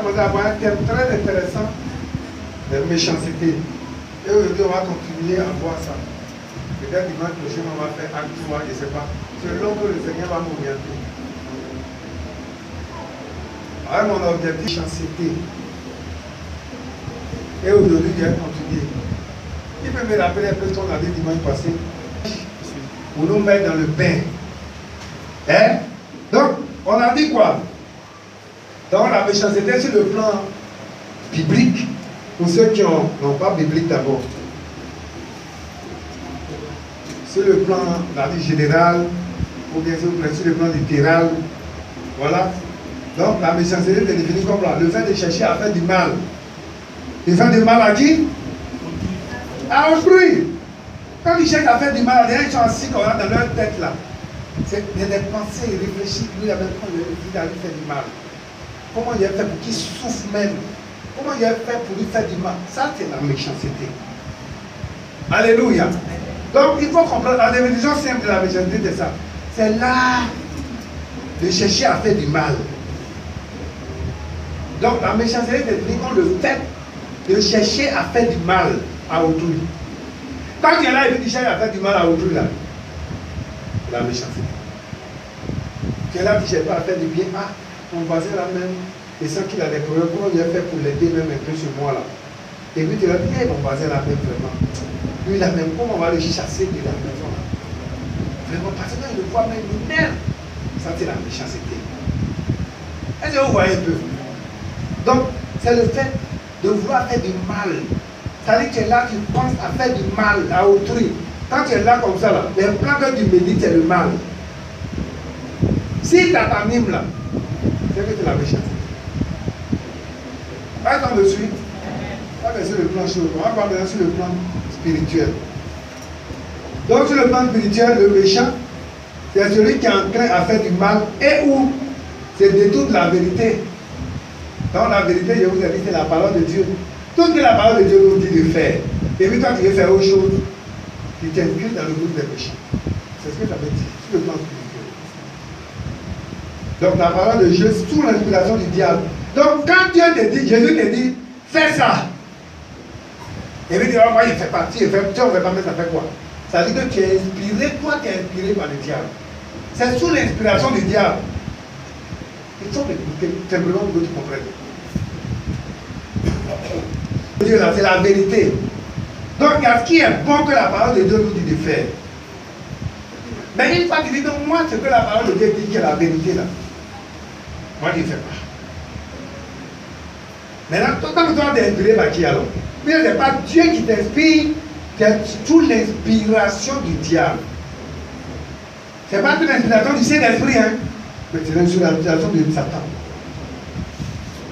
commencé à avoir un thème très intéressant, la méchanceté. Et aujourd'hui, on va continuer à voir ça. Peut-être dimanche prochain, on va faire acte 3, je ne sais pas. Selon que le Seigneur va m'orienter. Alors, mon objectif, méchanceté. Et aujourd'hui, je vais continuer. Il peut me rappeler un peu ce qu'on a dit dimanche passé. Pour nous mettre dans le bain. Hein? Donc, on a dit quoi? Donc, la méchanceté sur le plan biblique, pour ceux qui n'ont pas biblique d'abord. Sur le plan, la vie générale, ou bien sur le plan littéral. Voilà. Donc, la méchanceté est définie comme là, le fait de chercher à faire du mal. De faire du mal à qui? À autrui. Quand ils cherchent à faire du mal, les gens ils sont assis comme ça dans leur tête là. C'est des pensées, ils réfléchissent, lui, il a même quand il a lui faire du mal. Comment il a fait pour qu'il souffre même? Comment il a fait pour lui faire du mal? Ça, c'est la méchanceté. Alléluia. Donc, il faut comprendre, la définition simple de la méchanceté, c'est ça. C'est l'art de chercher à faire du mal. Donc, la méchanceté est définie comme le fait de chercher à faire du mal à autrui. Quand il y en a qui cherchent à faire du mal à autrui, là, c'est la méchanceté. Tu es là, tu ne cherches pas à faire du bien. Ah, mon voisin là même, et sans qu'il a des problèmes, comment il a fait pour l'aider même un peu sur moi là. Et puis tu vas dire, mon voisin là même vraiment. Lui là même, comment on va le chasser de la maison là? Vraiment, parce qu'il le voit même lui-même. Ça c'est la méchanceté. Est-ce que vous voyez un peu? Donc, c'est le fait de vouloir faire du mal. C'est-à-dire que tu es là, tu penses à faire du mal à autrui. Quand tu es là comme ça, là, les plans que tu médites, c'est le mal. Si ça t'anime là, c'est que tu la méchanceté. Par exemple, je suis. Pas sur le plan chaud, on va parler sur le plan spirituel. Donc, sur le plan spirituel, le méchant, c'est celui qui est enclin à faire du mal et où c'est détour de la vérité. Dans la vérité, je vous ai dit, c'est la parole de Dieu. Tout ce que la parole de Dieu nous dit de faire. Et puis toi, tu veux faire autre chose, tu t'inclines dans le groupe des méchants. C'est ce que ça veut dire, sur le plan spirituel. Donc la parole de Dieu, sous l'inspiration du diable. Donc quand Dieu te dit, Jésus te dit, fais ça. Et puis tu dis, moi, il ne fait pas. Si on ne fait pas, mais ça fait quoi? Ça veut dire que tu es inspiré, toi tu es inspiré par le diable. C'est sous l'inspiration du diable. Il faut écouter, simplement que tu comprennes. Dieu là, c'est la vérité. Donc il y a ce qui est bon que la parole de Dieu nous dit de faire. Mais une fois qu'il dit, donc moi, ce que la parole de Dieu dit qui est la vérité là, moi je ne fais pas. Maintenant, quand toi tu es inspiré par qui alors? Mais ce n'est pas Dieu qui t'inspire, c'est sous l'inspiration du diable. Ce n'est pas toute l'inspiration du Saint-Esprit, hein, mais c'est sous l'inspiration de Satan.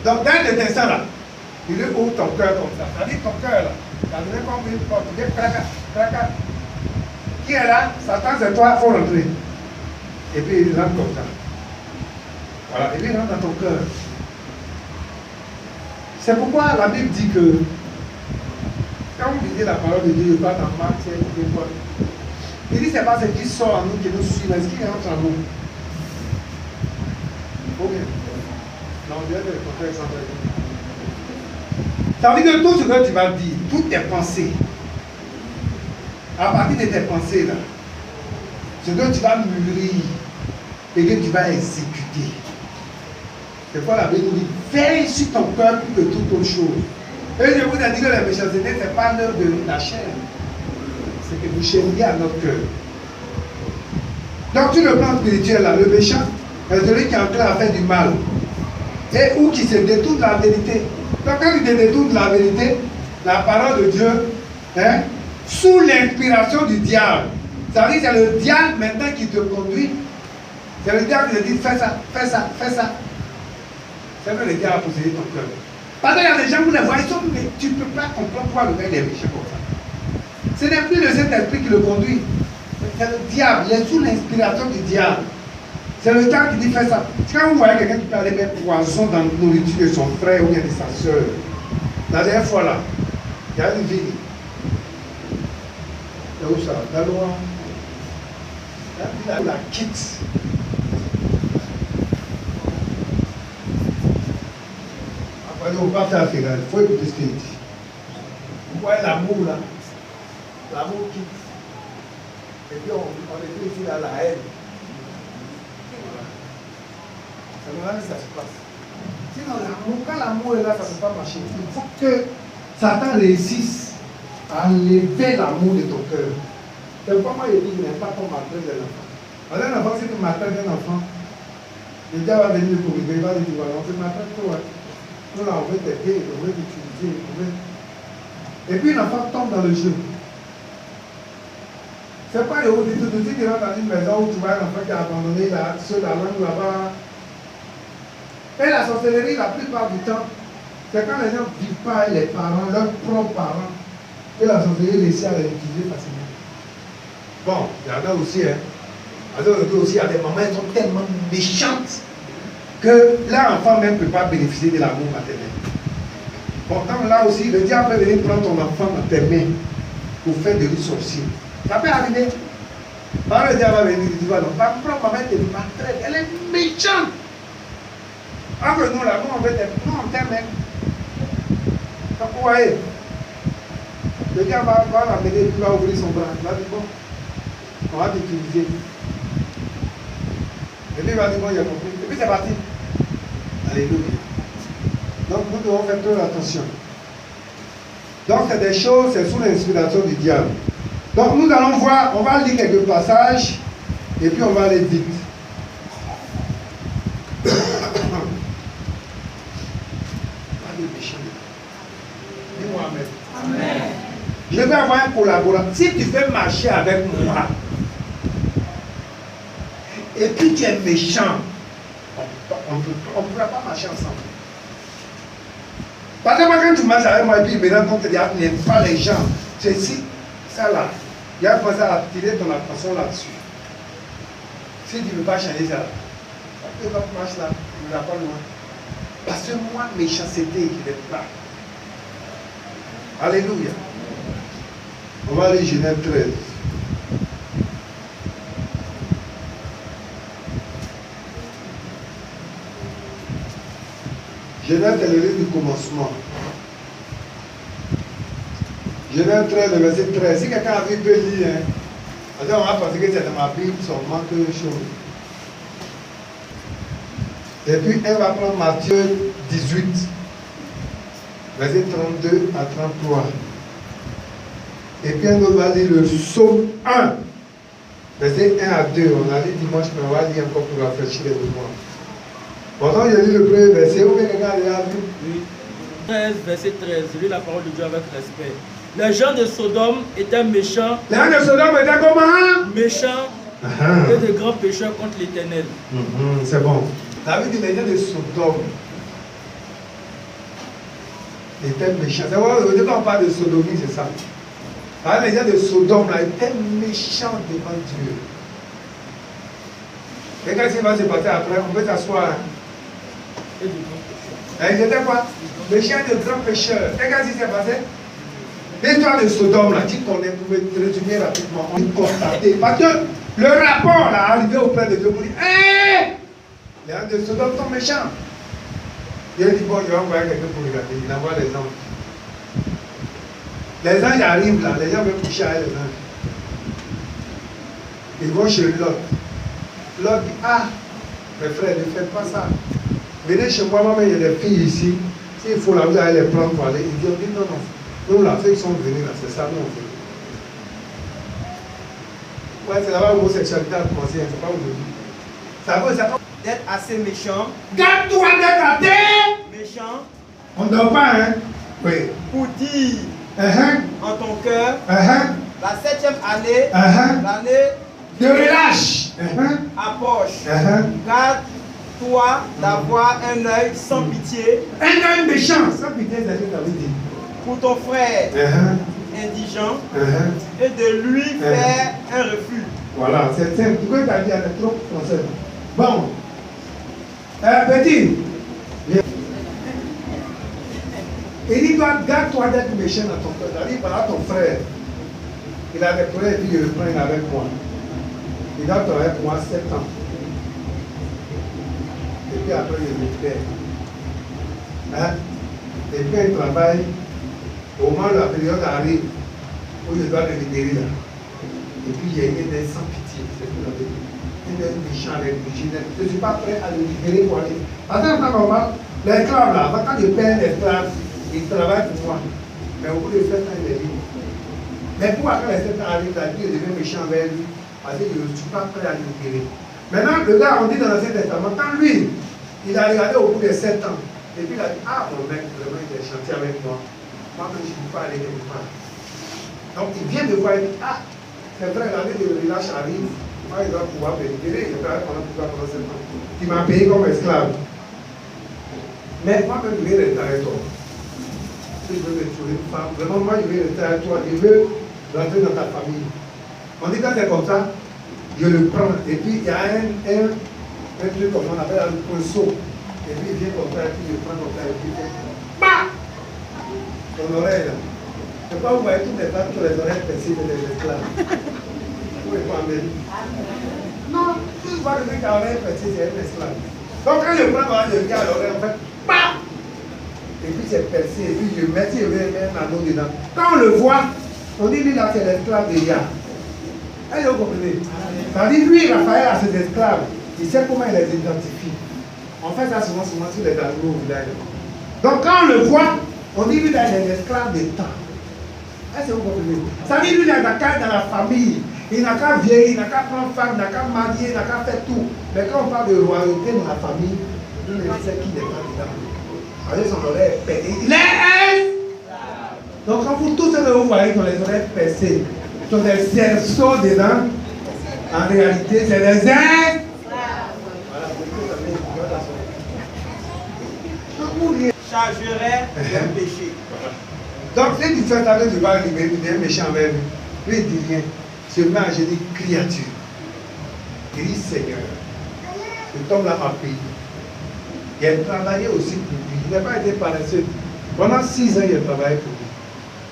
Donc dans cet instant-là, il ouvre ton cœur comme ça. Ça dit ton cœur là. Ça devient comme une porte. Il dit claca, claca. Qui est là? Satan, c'est toi, il faut rentrer. Et puis il rentre comme ça. Voilà. Et puis il rentre dans ton cœur. C'est pourquoi la Bible dit que quand vous lisez la parole de Dieu, pas dans Marc, c'est des fois. Il dit c'est pas ce qui sort en nous qui nous suit, mais ce qui rentre en nous. Ok. Non, on vient de le contraire sans dire. Ça veut dire que tout ce que tu vas dire, toutes tes pensées, à partir de tes pensées là, ce que tu vas mûrir et que tu vas exécuter. C'est quoi la Bible nous dit? Veille sur ton cœur plus que toute autre chose. Et je vous ai dit que la méchanceté, ce n'est pas l'œuvre de la chair. C'est que vous cherchez à notre cœur. Donc, sur le plan spirituel, là, le méchant est celui qui est enclin à faire du mal. Et ou qui se détourne de la vérité. Donc, quand il te détourne de la vérité, la parole de Dieu, hein, sous l'inspiration du diable, ça veut dire que c'est le diable maintenant qui te conduit. C'est le diable qui te dit fais ça, fais ça, fais ça. C'est que le diable a possédé ton cœur. Parce qu'il y a des gens qui les voient, mais tu ne peux pas comprendre pourquoi le gars est méchant comme ça. Ce n'est plus le Saint-Esprit qui le conduit. C'est le diable, il est sous l'inspiration du diable. C'est le diable qui dit fais ça. Quand vous voyez quelqu'un qui peut aller mettre poison dans la nourriture de son frère ou bien de sa soeur, la dernière fois là, il y a une ville. C'est où ça? La loi. La ville la quitte. pas faire Ferrari. Il faut écouter ce qu'il dit. Vous voyez l'amour là. L'amour quitte. Et puis on est ici là, la haine. C'est normal que ça se passe. Sinon, l'amour, quand l'amour est là, ça ne peut pas marcher. Il faut que Satan réussisse à enlever l'amour de ton cœur. C'est pourquoi moi je dis que je n'aime pas qu'on maltraite les enfants. Alors, un enfant, c'est que maltraite un enfant. Le gars va venir pour rigoler, il va dire voilà, on te maltraite toi. Nous là, on veut t'aider, on veut t'utiliser, on veut. Et puis l'enfant tombe dans le jeu. C'est pas le haut du tout. Tu vas dans une maison où tu vois un enfant qui est abandonné là, sur la langue là-bas. Et la sorcellerie, la plupart du temps, c'est quand les gens ne vivent pas avec les parents, leurs propres parents, que la sorcellerie réussit à les utiliser facilement. Bon, il y en a aussi, hein. Aussi, il y a des mamans, elles sont tellement méchantes que l'enfant même ne peut pas bénéficier de l'amour maternel. Pourtant, là aussi, le diable peut venir prendre ton enfant dans tes mains pour faire de lui sorcier. Ça peut arriver. Quand le diable va venir, il dit voilà, ma propre maman te maltraite, elle est méchante. Entre nous, là, nous, on veut t'aimer, nous, on t'aime. Donc, vous voyez, le diable va l'amener, il va ouvrir son bras. Il va dire bon, on va t'utiliser. Et puis il va dire bon, il a compris. Et puis c'est parti. Alléluia. Donc nous devons faire très attention. Donc c'est des choses, c'est sous l'inspiration du diable. Donc nous allons voir, on va lire quelques passages et puis on va aller vite. Dis-moi amen. Amen. Je vais avoir un collaborateur. Si tu veux marcher avec moi, et puis tu es méchant, on ne pourra pas marcher ensemble. Parce que moi, quand tu marches avec moi, et puis maintenant, quand tu n'aimes pas les gens, c'est ici, ça là, il y a besoin d'attirer ton attention là-dessus. Si tu ne veux pas changer ça, tu vas marcher là, tu ne vas pas loin. Parce que moi, méchanceté, je n'aime pas. Alléluia. On va aller Genèse 13. Genèse est le livre du commencement. Genèse 13, le verset 13. Si quelqu'un a vu, peut lire. Hein. Alors on va penser que c'est dans ma Bible, seulement que chose. Et puis elle va prendre Matthieu 18, verset 32 à 33. Et puis elle va lire le psaume 1, verset 1 à 2. On a dit dimanche, mais on va lire encore pour rafraîchir les mémoires. Pourtant, j'ai lu le premier verset. Où quelqu'un a vu? Oui. 13, verset 13. Je lis la parole de Dieu avec respect. Les gens de Sodome étaient méchants. Les gens de Sodome étaient comment? Méchants et de grands pécheurs contre l'Éternel. C'est bon. La vie des gens de Sodome étaient méchants. C'est vrai, quand on parle de sodomie, c'est ça. Les gens de Sodome là, étaient méchants devant Dieu. Et qu'est-ce qui va se passer après? On peut s'asseoir. Et de grands pécheurs. Ils étaient quoi? Méchants de grands pécheurs. Et qu'est-ce qui s'est passé? L'histoire de Sodome, là, dit qu'on pouvait résumer rapidement. On constatait. Parce que le rapport là, arrivé auprès de Dieu pour dire hé! Les gens de Sodome sont méchants. Dieu dit bon, je vais envoyer quelqu'un pour regarder. Il envoie les anges. Les anges arrivent là, les gens veulent coucher avec les anges. Ils vont chez Lot. Lot dit ah, mes frères, ne faites pas ça. Venez chez moi, maman, il y a des filles ici. S'il faut la vous allez les prendre pour aller. Ils disent non, non. Nous, là, ceux qui sont venus là, c'est ça, nous, on fait. Ouais, c'est là-bas où l'homosexualité a commencé, hein, c'est pas aujourd'hui. Ça veut, ça d'être assez méchant. Garde-toi d'être athée! Méchant. On ne dort pas, hein? Oui. Pour dire en ton cœur, la 7e année, l'année de relâche, approche. Garde-toi d'avoir un œil sans pitié. Un œil méchant, sans pitié, c'est ce que ça veut dire. Pour ton frère indigent et de lui faire un refus. Voilà, c'est simple. Pourquoi tu as dit avec trop français? Bon. Petit. Il dit, garde-toi d'être méchant dans ton cœur. Il dit, voilà ton frère. Il a des problèmes et puis il reprend avec moi. Il doit travailler avec moi 7 ans. Et puis après, il me libère. Et puis un travail, au moment où la période arrive, où je dois le libérer là. Et puis il y a des sans pitié, c'est ce que vous avez dit. Il est méchant avec lui. Je ne suis pas prêt à le libérer pour aller. Attends, c'est normal. L'esclave là, quand je paie l'esclave, il travaille pour moi. Mais au bout de 7 ans, il est libre. Mais pourquoi quand les 7 ans arrivent, la vie devient méchant avec lui? Parce que je ne suis pas prêt à le libérer. Maintenant, le gars, on dit dans l'Ancien Testament, quand lui, il a regardé au bout de 7 ans, et puis il a dit, ah mon mec, vraiment, il est chanté avec moi. Moi, je ne peux pas aller quelque part. Donc, il vient de voir, il dit, ah, c'est vrai, l'année de relâche arrive, moi, il va pouvoir me libérer, il va pendant 7 ans. Il m'a payé comme esclave. Mais moi-même, je vais rester avec toi. Si je veux me trouver une femme, vraiment, moi, je vais rester avec toi, je veux rentrer dans ta famille. On dit quand c'est comme ça, je le prends, et puis il y a un truc comme on appelle un pinceau, et puis il vient comme ça, et puis je prends comme ça, et puis bah! Ton oreille là. Je ne sais pas, vous voyez toutes les femmes qui ont les oreilles percées de les esclaves. Vous pouvez pas amener. Non, tu vois que l'oreille percée, c'est un esclave. Donc quand je prends, je regarde l'oreille, en fait, bah! Et puis c'est percé, et puis je mets un anneau dedans. Quand on le voit, on dit lui là, c'est l'esclave de Yah. Est-ce que vous comprenez? C'est-à-dire, lui, Raphaël a ses esclaves. Il sait comment il les identifie. On fait ça souvent sur les animaux au village. Donc, quand on le voit, on dit lui, il est l'esclave de temps. Est-ce que vous comprenez? C'est-à-dire, lui, il n'a qu'à dans la famille. Il n'a qu'à vieillir, il n'a qu'à prendre femme, il n'a qu'à marier, il n'a qu'à faire tout. Mais quand on parle de royauté dans la famille, lui, il sait qu'il n'est pas dedans. Avec son oreille percée. Il est. Donc, quand vous tous vous voyez qui ont les oreilles percées, qui ont des cerceaux dedans, en réalité, c'est des ailes. Voilà, chargerait le péché. Donc, si tu fais ta vie, tu vas libérer, tu es méchant avec lui. Lui, il dit rien. Seulement, je dis créature. Il dit Seigneur. Cet homme-là m'a payé. Il a travaillé aussi pour lui. Il n'a pas été paresseux. Pendant 6 ans, il a travaillé pour lui.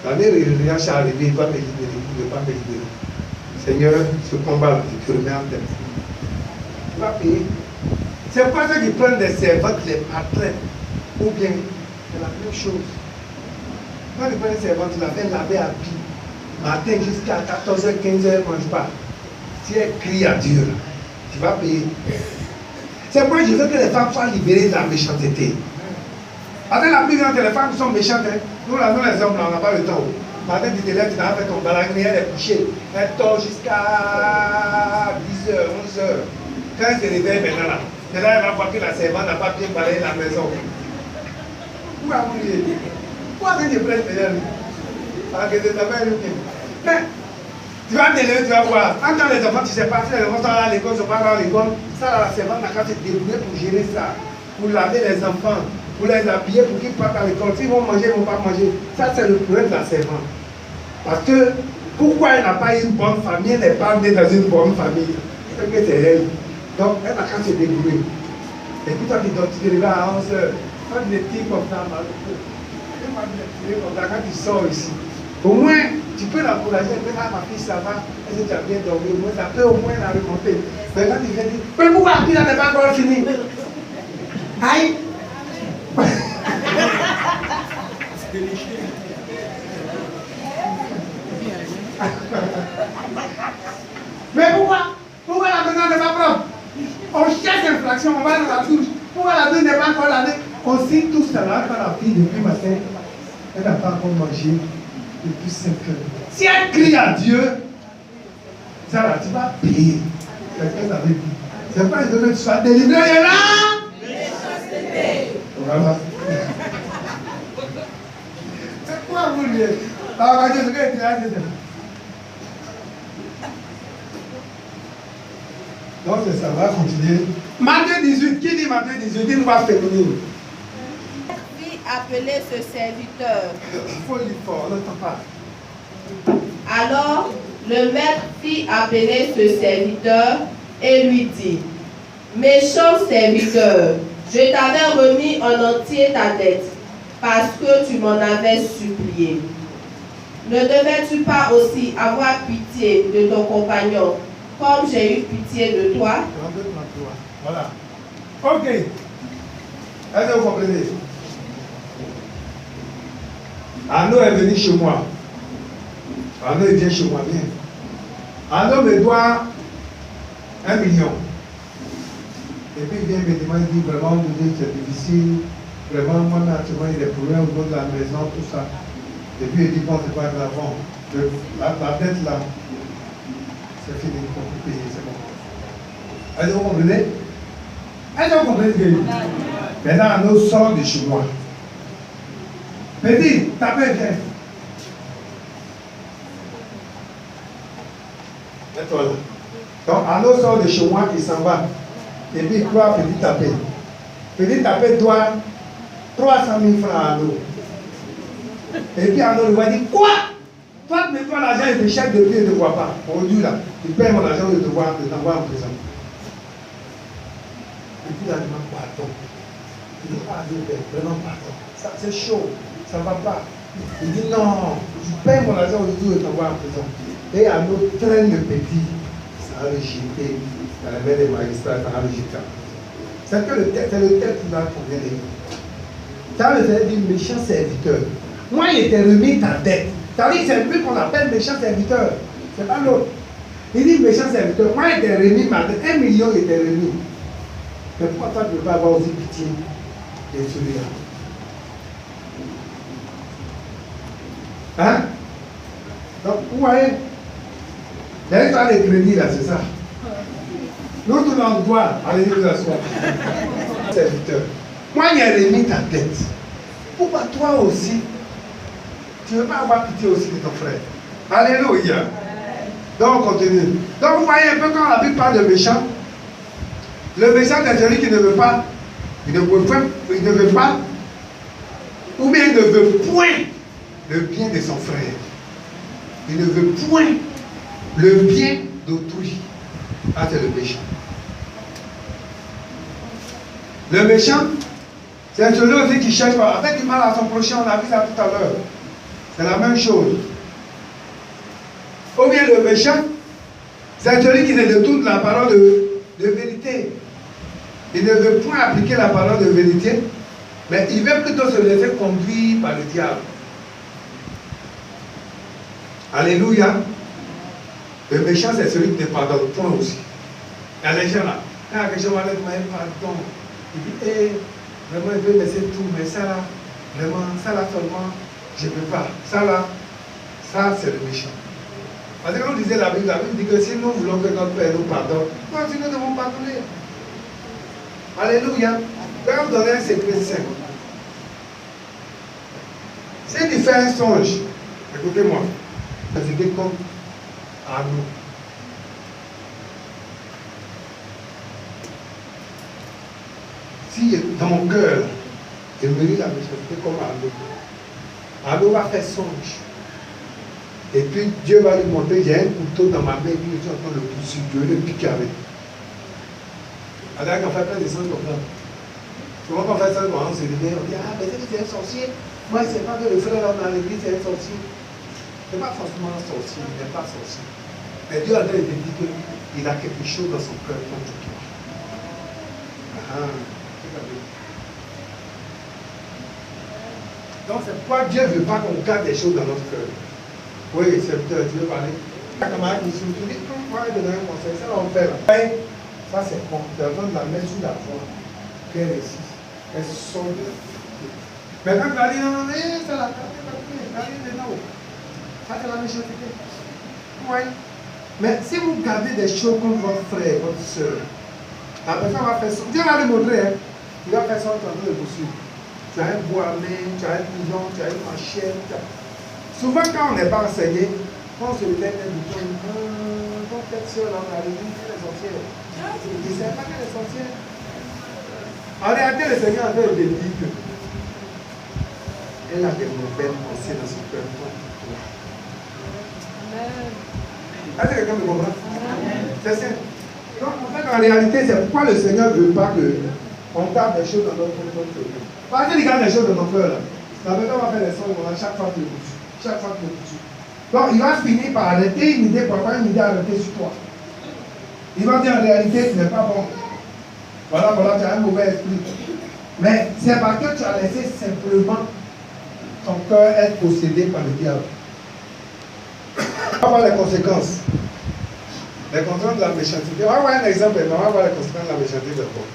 L'année où il est arrivé, il va me libérer. Il ne va pas me libérer. Seigneur, ce combat-là, je te remets en tête. Tu vas payer. C'est pas ceux qui prennent des servantes, les maltraitent. Ou bien, c'est la même chose. Quand tu prends une servante, tu la fais laver à pied. Matin jusqu'à 14h, 15h, elle ne mange pas. Si elle crie à Dieu, tu vas payer. C'est pourquoi je veux que les femmes soient libérées de la méchanceté. Après la plus grande, les femmes sont méchantes. Hein. Nous, là, nous, les hommes, là, on n'a pas le temps. Matin, tu te lèves, tu n'as pas fait ton balagné, elle est couchée. Elle dort jusqu'à 10h, 11h. Quand elle se réveille maintenant, là, elle va voir que la servante n'a pas bien balayé la maison. Où a mouillé? Pourquoi que tu prends derrière lui? Parce que tu t'appelles lui. Mais, tu vas te lever, tu vas voir. Quand les enfants, tu sais pas, si les enfants sont à l'école, ils ne sont pas à l'école, ça, là, la servante n'a qu'à se débrouiller pour gérer ça. Pour laver les enfants, pour les habiller, pour qu'ils partent à l'école. S'ils vont manger, ils ne vont pas manger. Ça, c'est le problème de la servante. Parce que, pourquoi elle n'a pas une bonne famille, elle n'est pas née dans une bonne famille? Parce que c'est elle. Donc, elle n'a qu'à se débrouiller. Et puis, toi, tu te réveilles à 11h. Quand tu es petit comme ça, quand tu sors ici, au moins, tu peux l'encourager. Ah, ma fille, ça va. Est-ce que tu as bien dormi? Au moins, ça peut au moins la remonter. Mais quand tu viens dire, mais pourquoi la fille n'est pas encore finie? Aïe! Mais pourquoi la maison n'est pas propre? On cherche l'infraction, on va dans la douche. Pourquoi la douche n'est pas encore lavée? On sait tout ça là, quand la fille depuis matin, elle n'a pas encore mangé depuis 5 heures. Si elle crie à Dieu, ça là, tu vas payer. C'est ce que ça veut dire. C'est pas que tu sois délivré, et là. Voilà. C'est quoi vous dire? Ah, Dieu, ce que tu as dit. Donc c'est ça, on va continuer. Matthieu 18, qui dit Matthieu 18? Dis-nous pas féminine. Fit appeler ce serviteur. Il faut lui fort, on n'entend pas. Alors le maître fit appeler ce serviteur et lui dit: méchant serviteur, je t'avais remis en entier ta dette parce que tu m'en avais supplié. Ne devais-tu pas aussi avoir pitié de ton compagnon comme j'ai eu pitié de toi? Voilà. Ok. Est-ce que vous comprenez? Arnaud est venu chez moi. Arnaud, il vient chez moi, viens. Arnaud me doit 1 million. Et puis il vient me demander, il dit vraiment, c'est difficile. Vraiment, moi, naturellement, il y a des problèmes au niveau de la maison, tout ça. Et puis il dit, bon, c'est pas grave. Bon, la dette là, c'est fini, il faut plus payer, c'est bon. Est-ce que vous comprenez? Est-ce que vous comprenez ce que je dis? Maintenant, Arnaud sort de chez moi. Petit, tapez, viens. Mets-toi là. Donc, Arnaud sort de chez moi, il s'en va. Et puis, il croit à Petit Tapé. Petit Tapé doit 300 000 francs à Arnaud. Et puis, Arnaud lui va dire, quoi? Toi, mets-toi l'argent et tes chèques de vie, il ne te voit pas. Aujourd'hui, là, il paye mon argent, il te voit, il t'envoie en prison. Et puis, il a demandé pardon. Il dit, ah, vraiment pardon. Ça, c'est chaud, ça ne va pas. Il dit, non, je paye mon argent aujourd'hui, il t'envoie en prison. Et Arnaud traîne le Petit. Ça a rejeté. Dans la main des magistrats, ça a rejeté. C'est le texte qui va convenir. Ça veut dire méchant serviteur. Moi, il était remis ta dette. Ça veut dire que c'est lui qu'on appelle méchant serviteur. C'est pas l'autre. Il dit méchant serviteur. Moi, il était remis ma dette. 1 million était remis. Mais pourquoi toi, tu ne peux pas avoir aussi pitié de celui-là? Hein? Donc, vous voyez, il y a une histoire de crédit là, c'est ça. L'autre là, on doit aller nous asseoir. Serviteur. Moi, il a remis ta dette. Pourquoi toi aussi, tu ne veux pas avoir pitié aussi de ton frère? Alléluia. Donc, on continue. Donc, vous voyez un peu quand la Bible parle de méchant. Le méchant, c'est celui qui ne veut pas, il ne veut pas, ou bien il ne veut point le bien de son frère. Il ne veut point le bien d'autrui. Ah, c'est le méchant. Le méchant, c'est celui aussi qui cherche à faire du mal à son prochain. On a vu ça tout à l'heure. C'est la même chose. Ou bien le méchant, c'est celui qui se détourne de la parole de vérité. Il ne veut point appliquer la parole de vérité, mais il veut plutôt se laisser conduire par le diable. Alléluia. Le méchant, c'est celui qui ne pardonne point aussi. Il y a les gens là, quand quelque chose va leur demander pardon, il dit, vraiment, il veut laisser tout, mais ça là, vraiment, ça là seulement, je ne peux pas. Ça là, ça c'est le méchant. Parce que quand on disait la Bible dit que si nous voulons que notre Père nous pardonne, nous devons pardonner. Alléluia. Je vais vous donner un secret simple. Si tu fais un songe, écoutez-moi, c'était comme à nous. Si dans mon cœur, je me dis la méchanceté comme Arnaud. Arnaud va faire songe. Et puis Dieu va lui montrer, j'ai un couteau dans ma main, et puis je suis en train de le poursuivre, je vais le piquer avec. Alors qu'on fait plein de songes comme ça. Souvent quand on fait ça, on se réveille, on dit, ah, mais c'est un sorcier. Moi, c'est pas que le frère là dans l'église, c'est un sorcier. Ce n'est pas forcément un sorcier, il n'est pas sorcier. Mais Dieu a dit qu'il a quelque chose dans son cœur contre toi. Donc c'est pourquoi Dieu ne veut pas qu'on garde des choses dans notre cœur. Oui, c'est peut-être, tu veux parler. La camarade qui se dit, moi, je donne un conseil, ça on fait là. Ça c'est bon, tu as besoin de la mettre sous la voie. Qu'elle réussisse. Elle sort de la vie. Mais quand tu as dit, non, c'est la non. Ça c'est la méchanceté. Oui. Mais si vous gardez des choses contre votre frère, votre soeur, la personne va faire ça. Dieu va lui montrer, hein. Il va faire ça en train de poursuivre. Tu as un bois à main, tu as un bouillon, tu as une machette. Souvent, quand on n'est pas enseigné, quand on se lève un bouton, ton tête seule, on a l'église, elle est sorcière. Il ne sait pas qu'elle est sorcière. En réalité, le Seigneur a fait le dire que elle a des mauvaises pensées dans son cœur. Est-ce que quelqu'un me comprend? C'est ça. Donc, en fait, en réalité, c'est pourquoi le Seigneur ne veut pas qu'on garde des choses dans notre cœur. Parce qu'il garde des choses dans ton cœur, là. La personne va faire des sons, chaque fois que tu le bouges. Chaque fois que tu le bouges. Donc, il va finir par arrêter une idée, pour avoir une idée arrêtée sur toi. Il va dire en réalité, tu n'es pas bon. Voilà, tu as un mauvais esprit. Mais c'est parce que tu as laissé simplement ton cœur être possédé par le diable. On va voir les conséquences. Les conséquences de la méchanceté. On va voir un exemple, mais on va voir les conséquences de la méchanceté d'abord.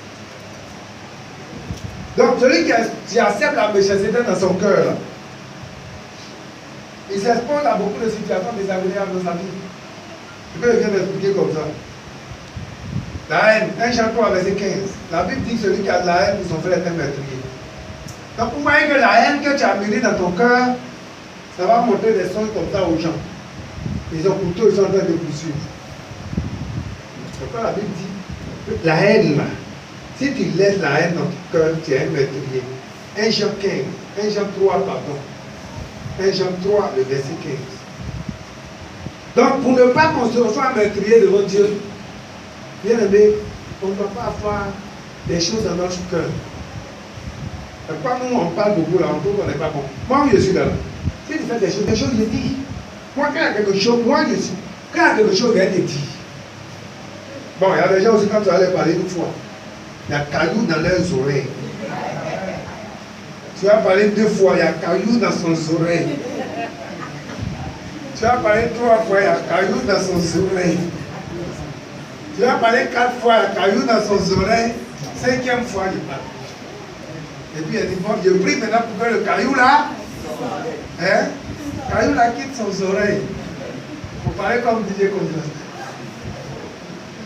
Donc, celui qui accepte la méchanceté dans son cœur, là, il s'expose à beaucoup de situations désagréables dans sa vie. Je peux bien l'expliquer comme ça. La haine, 1 Jean 3, verset 15. La Bible dit que celui qui a de la haine pour son frère est un meurtrier. Donc, vous voyez que la haine que tu as mûrie dans ton cœur, ça va montrer des sons comme ça aux gens. Ils ont couteau, ils sont en train de poursuivre. C'est pourquoi la Bible dit la haine là. Si tu laisses la haine dans ton cœur, tu es un meurtrier. 1 Jean 15, 1 Jean 3, pardon. 1 Jean 3, le verset 15. Donc, pour ne pas qu'on soit un meurtrier devant Dieu, bien aimé, on ne doit pas avoir des choses dans notre cœur. Pourquoi nous, on parle beaucoup là, on trouve qu'on n'est pas bon. Moi, je suis là. Si tu fais des choses, je dis. Moi, quand il y a quelque chose, quand il y a quelque chose, je te dis. Bon, il y a des gens aussi, quand tu vas leur parler une fois, il y a cailloux dans leurs oreilles. Tu vas parler 2 fois, il y a cailloux dans son oreille. Tu vas parler 3 fois, il y a cailloux dans son oreille. Tu vas parler 4 fois, il y a cailloux dans son oreille. 5e fois, il parle. Et puis il dit, bon, je prie maintenant pour que le caillou là, caillou là quitte son oreille. Pour parler comme DJ Confiance.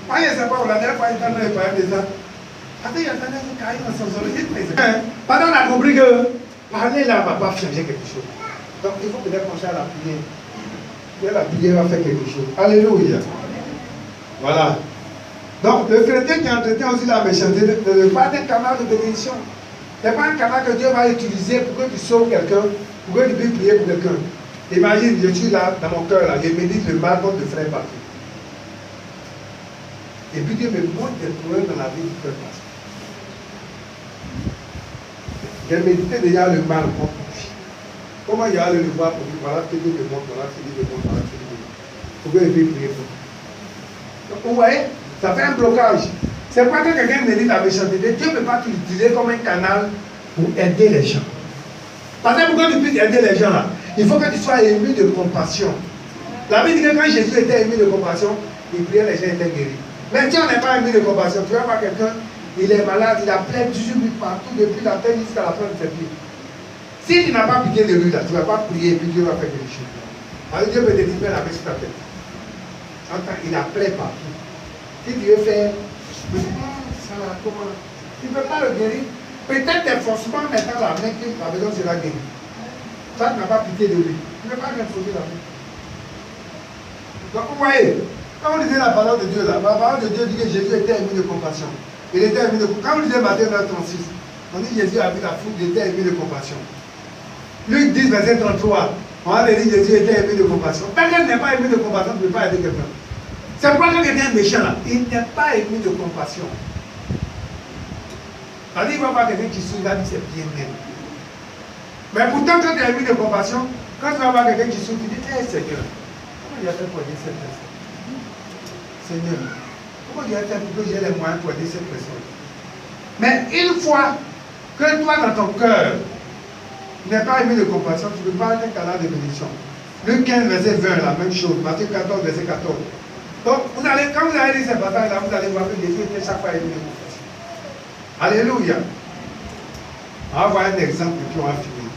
Moi, je ne sais pas, la dernière fois, il entendait parler de ça. Attends, il entendait un caillou dans son oreille. Pendant on a compris que parler là ne va pas changer quelque chose. Donc il faut peut-être penser à la prière. Et la prière va faire quelque chose. Alléluia. Voilà. Donc le chrétien qui entretient aussi la méchanceté ne pas être un canal de bénédiction. Ce n'est pas un canal que Dieu va utiliser pour que tu sauves quelqu'un, pour que tu puisses prier pour quelqu'un. Imagine, je suis là, dans mon cœur, là, je médite le mal contre le frère partout. Et puis Dieu me montre des problèmes dans la vie du frère partout. J'ai médité déjà le mal contre lui. Comment il y a le voir pour lui, voilà que Dieu me montre, voilà que Dieu me montre, voilà que Dieu me montre. Pour que je puisse prier pour lui. Donc vous voyez, ça fait un blocage. C'est pas que quelqu'un médite la méchanceté. Dieu ne peut pas t'utiliser comme un canal pour aider les gens. Parce que pour que tu puisses aider les gens là, il faut que tu sois ému de compassion. La Bible dit que quand Jésus était ému de compassion, il priait, les gens étaient guéris. Mais si on n'est pas ému de compassion, tu vas voir quelqu'un, il est malade, il a plein de jus partout, depuis la tête jusqu'à la fin de ses pieds. Si tu n'as pas pitié de lui là, tu ne vas pas prier et puis Dieu va faire quelque chose. Alors Dieu peut te dire, la main sur ta tête. Il a plein partout. Si tu veux faire, ça là, comment? Tu ne peux pas le guérir. Peut-être tes forcément mettant la main que la maison sera guérie. Ça, tu n'as pas pitié de lui. Tu ne peux pas renforcer la main. Donc vous voyez, quand on lisait la parole de Dieu là, la parole de Dieu dit que Jésus était ému de compassion. Il était ému de compassion. Quand on lisait Matthieu 36, on dit que Jésus a vu la foule, il était ému de compassion. Luc 10, verset 33, on a dit que Jésus était ému de compassion. Tant qu'elle n'est pas ému de compassion, tu ne peux pas aider quelqu'un. C'est pourquoi quand quelqu'un est méchant là, il n'est pas ému de compassion. C'est-à-dire qu'il va voir quelqu'un qui souffre, il va dire c'est bien même. Mais pourtant, quand tu es ému de compassion, quand tu vas voir quelqu'un qui souffre, tu dis, hé Seigneur, comment il a fait pour aider cette personne? Seigneur, comment il a fait pour que j'ai les moyens pour aider cette personne? Mais une fois que toi, dans ton cœur, tu n'es pas ému de compassion, tu ne peux pas être un canal de bénédiction. Luc 15, verset 20, la même chose. Matthieu 14, verset 14. Donc, quand vous allez lire cette bataille-là, vous allez voir que Jésus était chaque fois ému de compassion. Alléluia. On va voir un exemple et puis on va finir.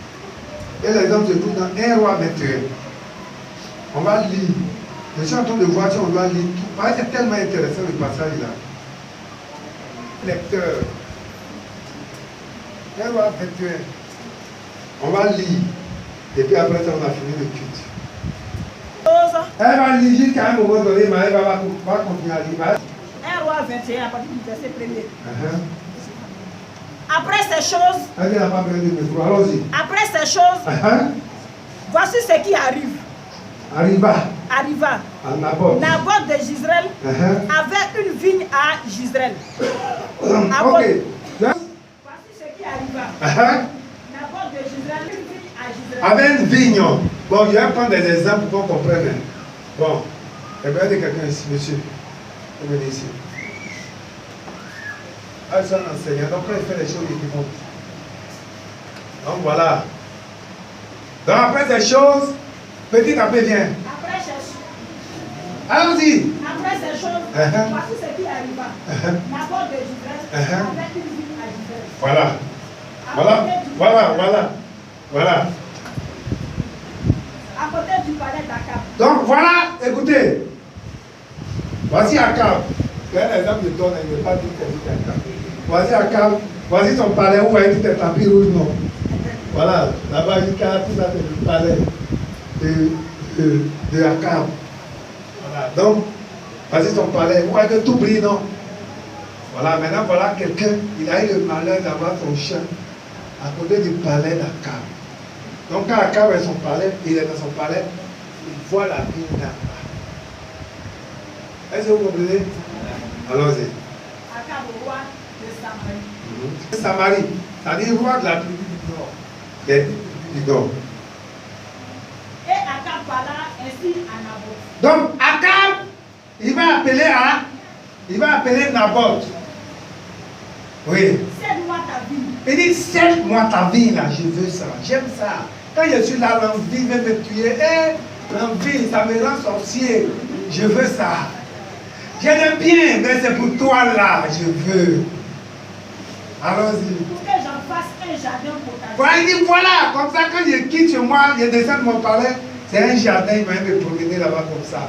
Et l'exemple se trouve dans 1 Roi 21. On va lire. Je suis en train de voir si on doit lire tout. Parce que c'est tellement intéressant le passage là. Lecteur. 1 Roi 21. On va lire. Et puis après ça, on a fini le culte. Elle va lire jusqu'à un moment donné, mais elle va continuer à lire. 1 Roi 21, à partir du verset 1er. Après ces choses, voici ce qui arriva. Naboth de Jezreel avait une vigne à Jezreel. Voici ce qui arriva. Naboth de Jezreel, une vigne à Jezreel. Avec une vigne. Bon, je vais prendre des exemples pour qu'on comprenne. Bon, il y a quelqu'un ici, monsieur. Venez ici. Ah, c'est un enseignant, donc quand il fait les choses, il monte. Donc voilà. Donc après ces choses, petit à petit viens. Après ces choses. Allons-y. Après ces choses, voici ce qui arriva. Nabot de Jezreel avait une ville à Jezreel. Voilà. Voilà. À côté du palais d'Akab. Donc voilà, écoutez. Voici Akab. C'est un exemple de ton, il ne veut pas tout Akab. Voici Akab. Voici son palais. Vous voyez tout est tapis rouge, non? Voilà. Là-bas, jusqu'à tout ça, c'est le palais de Akab. Voilà. Donc, voici son palais. Vous voyez que tout brille, non? Voilà. Maintenant, voilà quelqu'un. Il a eu le malheur d'avoir son chien à côté du palais d'Akab. Donc quand Akab est son palais, il est dans son palais, il voit la ville là-bas. Est-ce que vous comprenez? Allons-y. Akab, roi de Samarie. Samarie, c'est-à-dire roi de la tribu du nord. Du nord. Et Akab parla ainsi à Naboth. Donc Akab, il va appeler Naboth. Oui. Cède-moi ta vie. Il dit, cède-moi ta vie là, je veux ça, j'aime ça. Quand je suis là, l'envie veut me tuer. L'envie, ça me rend sorcier. Je veux ça. J'ai le bien, mais c'est pour toi là, je veux. Allons-y. Pour que j'en fasse un jardin pour ta vie. Voilà, il dit, voilà, comme ça, quand je quitte chez moi, je descends de mon palais, c'est un jardin, il va me promener là-bas comme ça.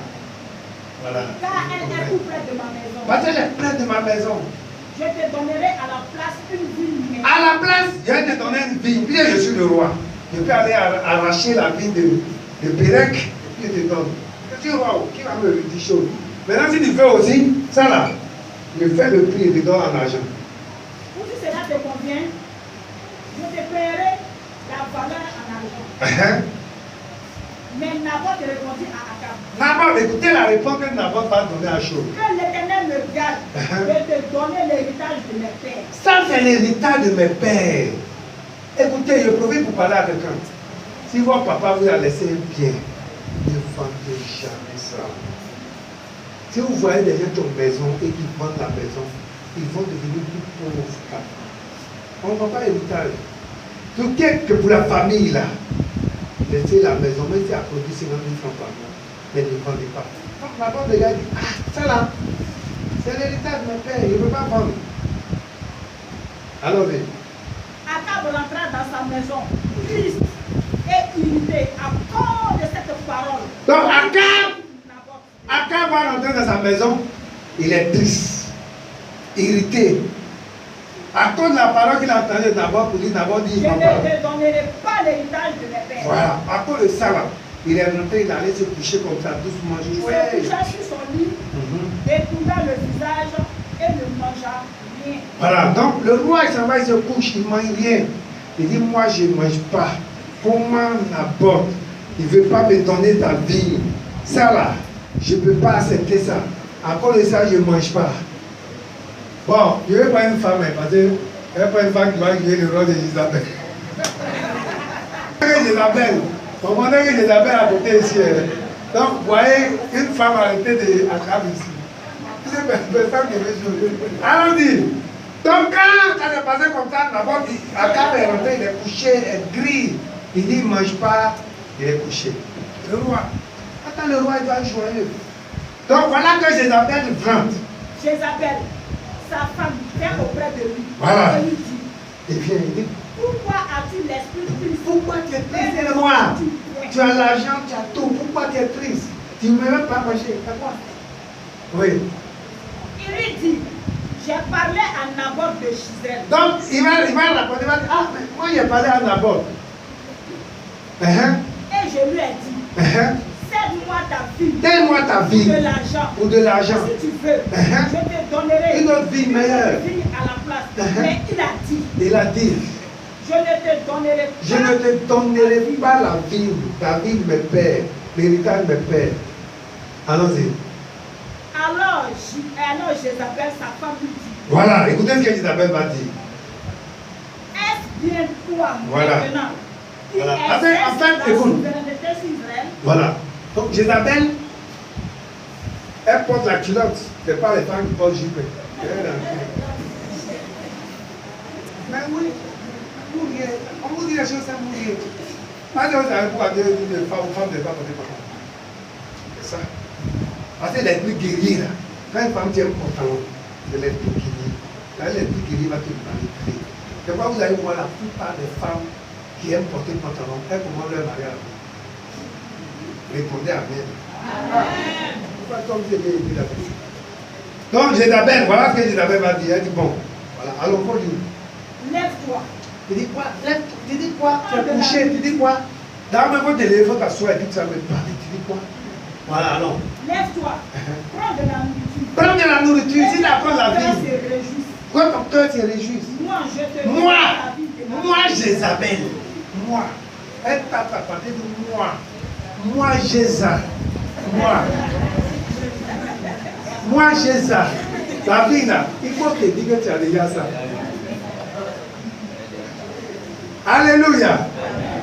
Voilà. Car elle est tout près de ma maison. Parce qu'elle est près de ma maison. Je te donnerai à la place une vigne. À la place, je vais te donner une vigne. Puis je suis le roi. Je peux aller arracher la vigne de Pérec et puis je te donne. Je suis roi qui va me dire chose. Maintenant, si tu veux aussi, ça là, je fais le prix et je te donne en argent. Ou si cela te convient, je te paierai la valeur en argent. Mais Naboth répondit à Akab. Naboth, écoutez la réponse que Naboth va donner à Shaul. Que l'Éternel me garde de te donner l'héritage de mes pères. Ça, c'est l'héritage de mes pères. Écoutez, je profite pour parler à quelqu'un. Si votre papa vous a laissé un bien, ne vendez jamais ça. Si vous voyez des gens qui ont une maison et qui vendent la maison, ils vont devenir plus pauvres. On ne vend pas l'héritage. Tout que pour la famille là, laissez la maison, même si elle produit 50 000 francs par mois, mais ne vendez pas. Donc la bonne gars dit, ah, ça là, c'est l'héritage de mon père, il ne veut pas vendre. Alors, Akab rentra dans sa maison, triste et irrité à cause de cette parole. Donc Akab va rentrer dans sa maison, il est triste, irrité. À cause de la parole qu'il a entendue d'abord, pour dire d'abord, je ne te donnerai pas l'héritage de mes pères. Voilà, à cause de ça là, il est rentré, il allait se coucher comme ça, doucement. Il se coucha sur son lit, découvert le visage et ne mangea rien. Voilà, donc le roi il s'en va, il se couche, il ne mange rien. Il dit, moi je ne mange pas. Comment Naboth, il ne veut pas me donner ta vie. Ça là, je ne peux pas accepter ça. À cause de ça, je ne mange pas. Bon, je ne veux pas une femme, parce que je ne veux pas une femme qui va jouer le rôle de Isabelle. Isabelle, comment est-ce que Isabelle a côté ici? Donc, vous voyez, une femme arrêtée d'Akab ici. C'est une femme qui veut jouer. Allons-y. Donc, quand ça s'est passé comme ça, d'abord, Akab est rentré, il est couché, il est gris. Il dit, il ne mange pas, il est couché. Le roi. Attends, le roi, il doit être joyeux. Donc, voilà que Jézabel rentre. Jézabel, sa femme, vient auprès de lui. Voilà. Et lui dit, il vient, il dit, pourquoi as-tu l'esprit triste? Pourquoi tu es triste, le roi? Tu as l'argent, tu as tout. Pourquoi tu es triste? Tu ne veux même pas manger. Pourquoi? Oui. Il lui dit, j'ai parlé à Naboth de Jezreel. Donc, il va répondre, il va dire, ah, mais moi j'ai parlé à Naboth. Et je lui ai dit, cède-moi ta vie. Donne-moi ta vie. De l'argent. Ou de l'argent. Si tu veux, je te donnerai une autre vie meilleure. Une vie à la place. Mais il a dit, je ne te donnerai pas. Je ne te donnerai pas la vie de mes pères, l'héritage de mes pères. Allons-y. Alors Jézabel, sa femme lui dit. Voilà, écoutez ce que Jézabel va dire. Est-ce bien toi voilà. Maintenant voilà. En fait, écoute. Voilà. Donc Jézabel, elle porte la culotte. Ce n'est pas les femmes qui portent jupe. Mais oui, mourir. On vous dit les choses, c'est mourir. Maintenant, vous savez pourquoi Dieu dit que les femmes ne pas porter pantalon. C'est ça. Parce que l'esprit guerrier, là, quand une femme tient un pantalon, c'est l'esprit guerrier. Là, l'esprit guerrier va te manipuler. C'est pourquoi vous allez voir la plupart des femmes qui aiment porter le pantalon, elles commandent leur mari à vous. Répondez Amen. Pourquoi comme vous avez dit la vie? Donc, Jézabel, voilà ce que Jézabel va dire. Elle dit bon, voilà, allons pour lui. Lève-toi. Tu dis quoi? Tu dis quoi? Tu es couché, tu dis quoi? Dans même votre téléphone, t'assois et puis tu vas me parler. Tu dis quoi? Voilà, allons. Lève-toi. Prends de la nourriture. Prends de la nourriture, si tu apprends la vie. Quoi ton cœur se réjouisse? Moi, je te moi, Jézabel. Moi. Elle tape à partir de moi. Moi, Jézabel. Moi, Jézabel. La vie là, il faut que tu dises que tu as déjà ça. Alléluia.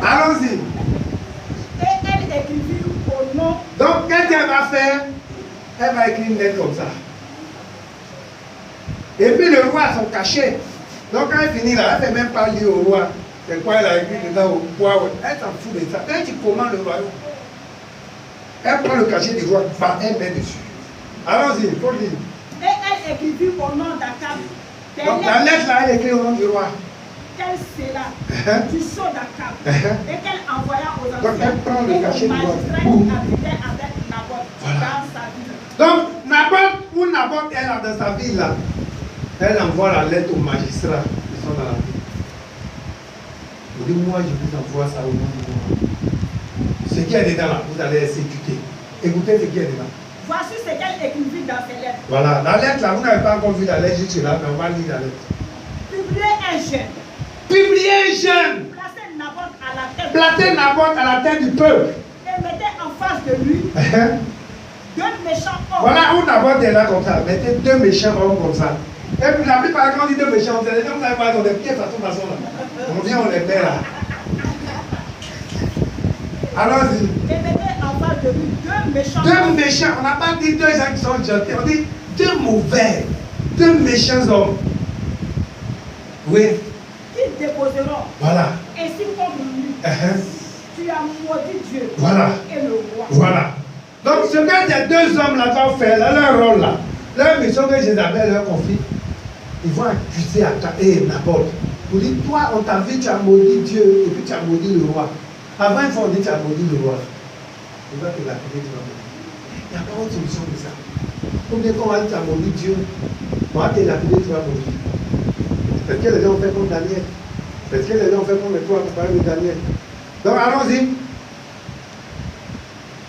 Allons-y. Et elle écrivit au nom. Donc, qu'est-ce qu'elle va faire? Elle va écrire une lettre comme ça. Et puis le roi a son cachet. Donc, quand elle finit là, elle ne fait même pas lire au roi. C'est quoi elle a écrit dedans au poids. Elle s'en fout de ça. Quand tu commandes le royaume, elle prend le cachet du roi, elle met dessus. Allons-y, il faut lire. Et elle écrivit au nom d'Akab. Donc, la lettre là, elle écrit au nom du roi. Qu'elle scella du sceau d'Akab et qu'elle envoya aux anciens et aux magistrats qui habitaient avec Naboth dans sa ville. Donc, Naboth ou Naboth, elle a dans sa ville là, elle envoie la lettre aux magistrats qui sont dans la ville. Elle dit, moi je vous envoie ça au nom du roi. Ce qui est dedans là, vous allez exécuter. Écoutez ce qui est dedans. Voici ce qu'elle écrivit dans ses lettres. Voilà, la lettre là, vous n'avez pas encore vu la lettre jusque là, mais on va lire la lettre. Publiez un jeune. Publiez un jeune. Placez Naboth à la tête. Placez Naboth à la tête du peuple. Et mettez en face de lui deux méchants hommes. Voilà où Naboth est là comme ça. Mettez deux méchants hommes comme ça. Et puis la plupart quand on dit deux méchants, c'est les gens qui ont des pieds façon là. On vient, on les met là. Allons-y. Et mettez en face de lui deux méchants Deux hommes. méchants. On n'a pas dit deux gens qui sont gentils. On dit deux mauvais. Deux méchants hommes. Oui. Qui déposeront. Voilà. Ainsi contre lui. Tu as maudit Dieu. Voilà. Et le roi. Voilà. Donc ce que ces deux hommes là doivent faire, là, leur rôle là, leur mission que Jézabel leur confie, ils vont accuser Naboth. Pour dire, toi, on t'a vu, tu as maudit Dieu, et puis tu as maudit le roi. Avant, ils vont dire, tu as maudit le roi. Il va te l'appeler, tu vas maudire. Il n'y a pas autre solution que ça. Combien quand on va dire, tu as maudit Dieu, on va te l'appeler, tu vas maudire. C'est ce que les gens ont fait contre Daniel. C'est ce que les gens ont fait contre toi, pour parler de Daniel. Donc, allons-y.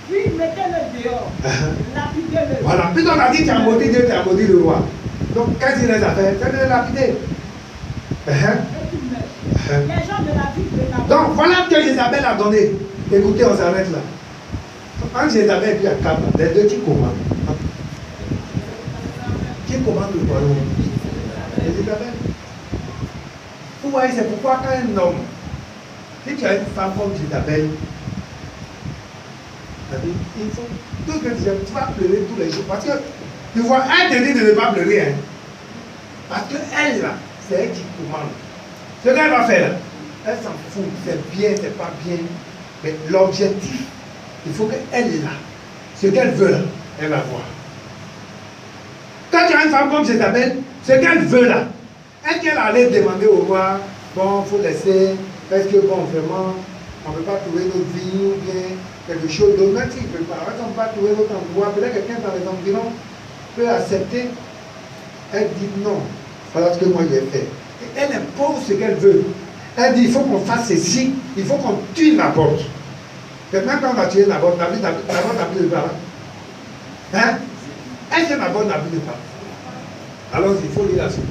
Puis mettez-le dehors. Lapidez-le. Voilà. Puis on a dit, tu as maudit Dieu, tu as maudit le roi. Donc, qu'est-ce qu'il les a fait? C'est de le lapider. Et tu meurs. Les gens de la ville de Naboth. Donc, voilà ce que Jézabel a donné. Écoutez, on s'arrête là. Entre Jézabel et puis Akab, les deux qui commandent. Qui commande le royaume? Jézabel. Vous voyez, c'est pourquoi quand un homme, si tu as une femme comme Jézabel, il faut tout que tu vas pleurer tous les jours. Parce que, tu vois, elle te dit de ne pas pleurer. Hein. Parce qu'elle, là, c'est elle qui commande. Ce qu'elle va faire, là, elle s'en fout. C'est bien, c'est pas bien. Mais l'objectif, il faut qu'elle est là. Ce qu'elle veut, là, elle va voir. Quand tu as une femme comme Jézabel, ce qu'elle veut, là, est-ce qu'elle allait demander au roi, bon, il faut laisser, est-ce que, bon, vraiment, on ne peut pas trouver notre vie ou bien quelque chose d'autre, même s'il ne peut pas, on ne peut pas trouver notre endroit, peut-être quelqu'un dans les environs peut accepter. Elle dit non, voilà ce que moi j'ai fait. Et elle impose ce qu'elle veut. Elle dit il faut qu'on fasse ceci, il faut qu'on tue Naboth. Maintenant quand on va tuer Naboth, Naboth n'a plus de parents. Hein? Est-ce que Naboth n'a plus de parents? Alors il faut lire la suite.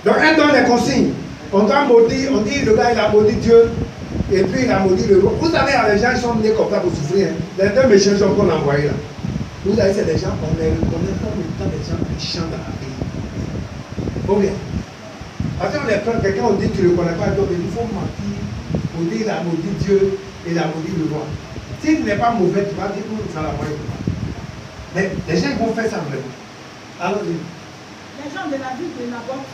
Donc elle donne les consignes. On doit maudire, on dit le gars il a maudit Dieu, et puis il a maudit le roi. Vous savez, les gens sont nés comme ça pour souffrir. Hein. Les deux méchants sont qu'on a envoyés là. Vous savez, c'est des gens, on les reconnaît comme étant des gens méchants dans la vie. Bon bien. Parce qu'on les prend, quelqu'un on dit tu ne le connais pas, donc il faut mentir. On dit il a maudit Dieu, et il a maudit le roi. S'il n'est pas mauvais, tu vas dire où ça la moyen. Mais les gens vont faire ça vraiment. Allons-y. Les gens de la ville de Naboth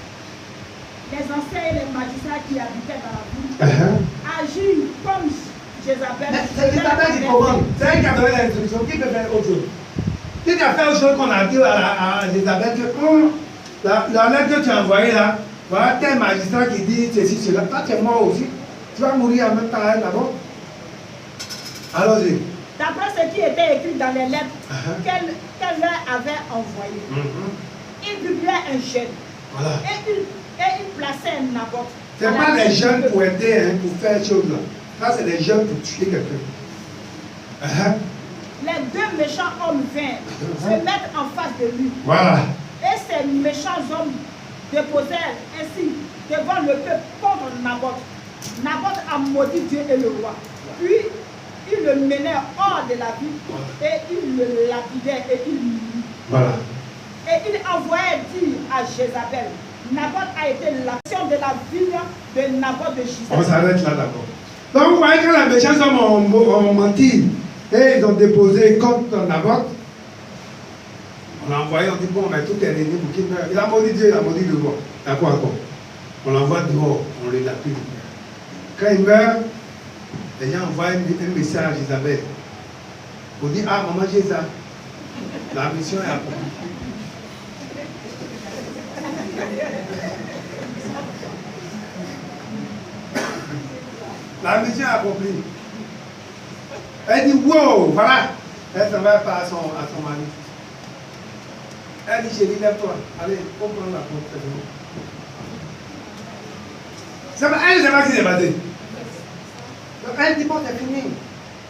les anciens et les magistrats qui habitaient dans la ville agissent comme Jézabel. C'est Jézabel qui commande. C'est elle qui a donné l'instruction. Qui peut faire autre chose? Qui a fait autre chose qu'on a dit à Jézabel que la lettre que tu as envoyée là, voilà tel magistrat qui dit ceci, cela. Toi, tu es mort aussi. Tu vas mourir en même temps là-bas. Allons-y. D'après ce qui était écrit dans les lettres qu'elle leur avait envoyées, il publiait un jeûne. Voilà. Et il plaçait un Naboth. Ce n'est pas les jeunes pour aider, pour faire chose là. Ça, c'est les jeunes pour tuer quelqu'un. Les deux méchants hommes vinrent se mettre en face de lui. Voilà. Et ces méchants hommes déposèrent ainsi devant le peuple contre Naboth. Naboth a maudit Dieu et le roi. Puis, ils le menèrent hors de la ville et ils le lapidaient et ils mourut. Voilà. Et il envoyait dire à Jézabel, Naboth a été l'action de la ville de Naboth de Gisèle. On s'arrête là d'abord. Donc vous voyez que les méchants hommes ont menti et ils ont déposé contre Naboth. On l'a envoyé, on dit bon, mais tout est réuni pour qu'il meure. Il a maudit Dieu, il a maudit le roi. D'accord, encore. On l'envoie dehors, on le lapide. Quand il meurt, les gens envoient un message à Isabelle. On dit, ah, maman Jésus, la mission est accomplie. La mission est accomplie. Elle dit, wow, voilà. Elle s'en va pas à son mari. Elle dit, chérie, lève-toi. Allez, on prend la porte. Elle ne sait pas ce qui s'est passé. Donc elle dit, bon, c'est fini.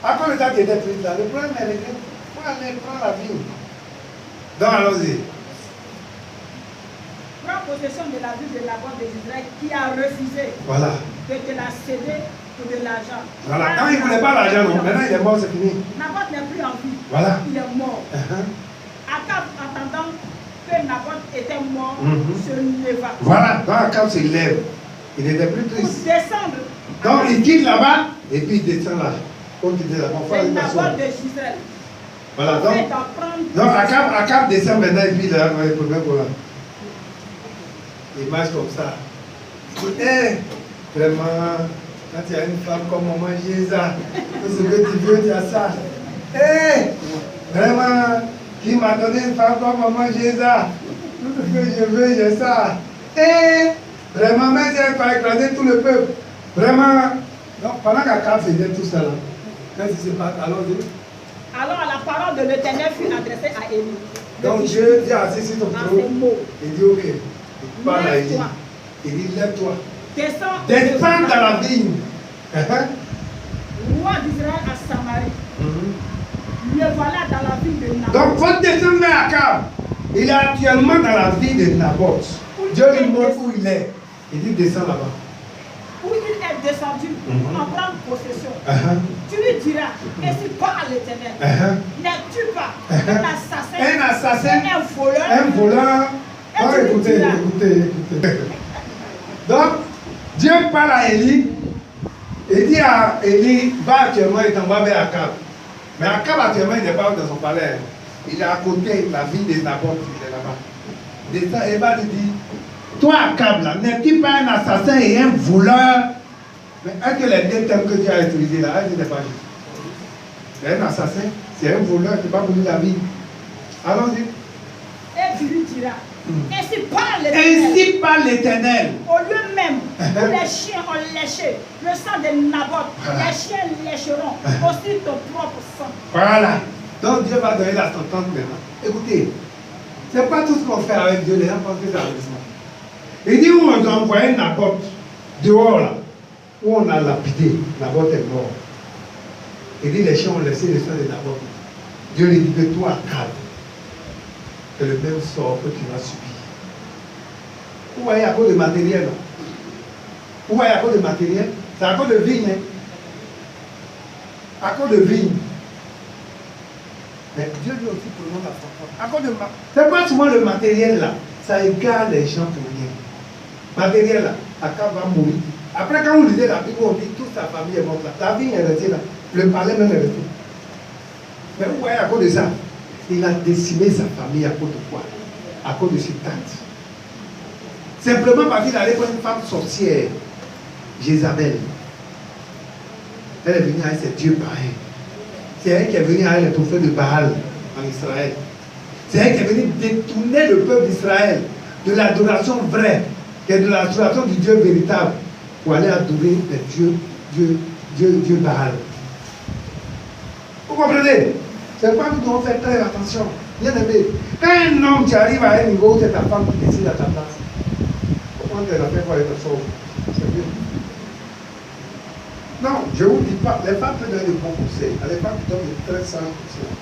Après le temps qui était pris là, le problème est réglé. Il faut aller prendre la vie. Donc allons-y. Prends possession de la ville de Naboth d'Israël qui a refusé de te la céder pour de l'argent. Voilà, quand il ne voulait pas l'argent, non, maintenant il est mort, c'est fini. Naboth n'est plus en vie. Voilà. Il est mort. Akab, attendant que Naboth était mort, se leva. Voilà, quand Akab se lève, il n'était plus triste. Pour descendre. Donc il quitte là-bas et puis il descend là. Continue là-bas. C'est Naboth de Gisèle. Voilà, donc Akab descend maintenant et puis là, le problème voilà. Il marche comme ça. Écoutez, vraiment, quand tu as une femme comme maman Jésus, tout ce que tu veux, tu as ça. Vraiment, qui m'a donné une femme comme maman Jésus, tout ce que je veux, j'ai ça. Vraiment, même si elle va écraser tout le peuple. Vraiment, donc pendant qu'Akab faisait tout ça, qu'est-ce qui se passe? Alors la parole de l'Éternel fut adressée à Élie. Donc Dieu dit assis sur ton trône. Il dit ok. Il parle à Élie. Il dit lève-toi. Descends dans la vigne. Roi d'Israël à Samarie. Le voilà dans la ville de Naboth. Donc faut descendre vers Akab. Il est actuellement dans la ville de Naboth. Dieu lui montre où il est. Il dit descends là-bas. Où il est descendu en prendre possession. Tu lui diras, ainsi parle l'Éternel. N'es-tu pas un assassin, un voleur. Oh, écoutez. Donc, Dieu parle à Élie. Il dit à Élie, va actuellement, il t'envoie vers Akab. Mais Akab actuellement, il n'est pas dans son palais. Il est à côté de la ville de Naboth, il est là-bas. Descend et va lui dire, toi Akab, là, n'es-tu pas un assassin et un voleur? Mais est-ce que les deux termes que tu as utilisés là, est-ce que n'est pas juste? C'est un assassin, c'est un voleur, tu n'as pas voulu la vie. Allons-y. Et tu lui diras, ainsi parle l'Éternel. Au lieu même où les chiens ont léché le sang de Naboth, les chiens lécheront aussi ton propre sang. Voilà. Donc Dieu va donner la sentence maintenant. Écoutez, ce n'est pas tout ce qu'on fait avec Dieu, les gens pensent que c'est l'avertissement. Il dit où on a envoyé Naboth dehors là, où on a lapidé, Naboth est mort. Il dit les chiens ont laissé le sang de Naboth. Dieu lui dit que toi, calme. C'est le même sort que tu vas subir. Vous voyez à cause de matériel, non? Vous voyez à cause de matériel? C'est à cause de vigne. Hein? À cause de vigne. Mais Dieu lui aussi pour le monde à cause de c'est pas seulement le matériel là, ça égare les gens pour rien. Matériel là, Akab va mourir. Après quand on lisait la Bible, on dit toute sa famille est morte là. La vigne est restée là. Le palais même est resté. Mais vous voyez à cause de ça, il a décimé sa famille à cause de quoi? À cause de ses têtes. Simplement parce qu'il allait prendre une femme sorcière, Jézabel. Elle est venue avec ses dieux pareils. C'est elle qui est venue avec les prophètes de Baal en Israël. C'est elle qui est venue détourner le peuple d'Israël de l'adoration vraie, qui est de l'adoration du Dieu véritable, pour aller adorer les dieux Baal. Vous comprenez? C'est pourquoi nous devons faire très attention. Bien aimé, quand un homme qui arrive à un niveau où c'est ta femme qui décide à ta place, comment tu la fais pour être sauve? C'est bien. Non, je ne vous dis pas, les femmes peuvent donner de bons conseils. Les femmes qui donnent de très sains conseils.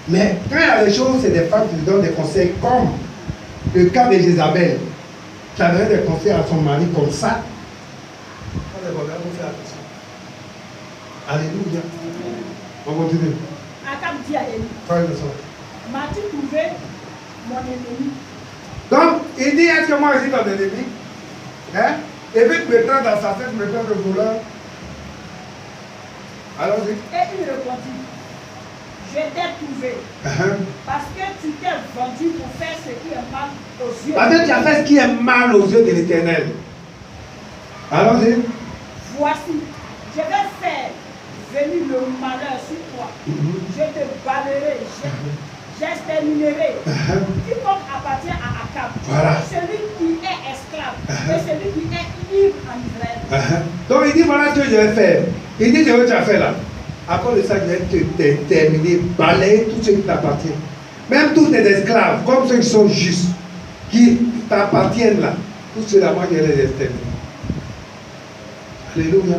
Mais quand il y a des choses, c'est des femmes qui donnent des conseils, comme le cas de Jézabel, qui a donné des conseils à son mari comme ça. On fait attention. Alléluia. On continue. Akab dit à Élie, m'as-tu trouvé mon ennemi? Donc, il dit, est-ce que moi je suis ton ennemi? Hein? Et puis tu me prends dans sa tête, me prends le voleur. Allons-y. Et il répondit, je t'ai trouvé. Parce que tu t'es vendu pour faire ce qui est mal aux yeux. Parce que tu as fait ce qui est mal aux yeux de l'Éternel. Allons-y. Voici, je vais faire venir le malheur sur toi. Je te balayerai, j'exterminerai. Quiconque appartient à Akab. Voilà. Celui qui est esclave et celui qui est libre en Israël. Donc il dit voilà ce que je vais faire. Il dit ce que tu as fait là. À cause de ça, je vais te terminer, balayer tout ce qui t'appartient. Même tous tes esclaves, comme ceux qui sont justes, qui t'appartiennent là. Tout cela, moi, je vais les exterminer. Alléluia.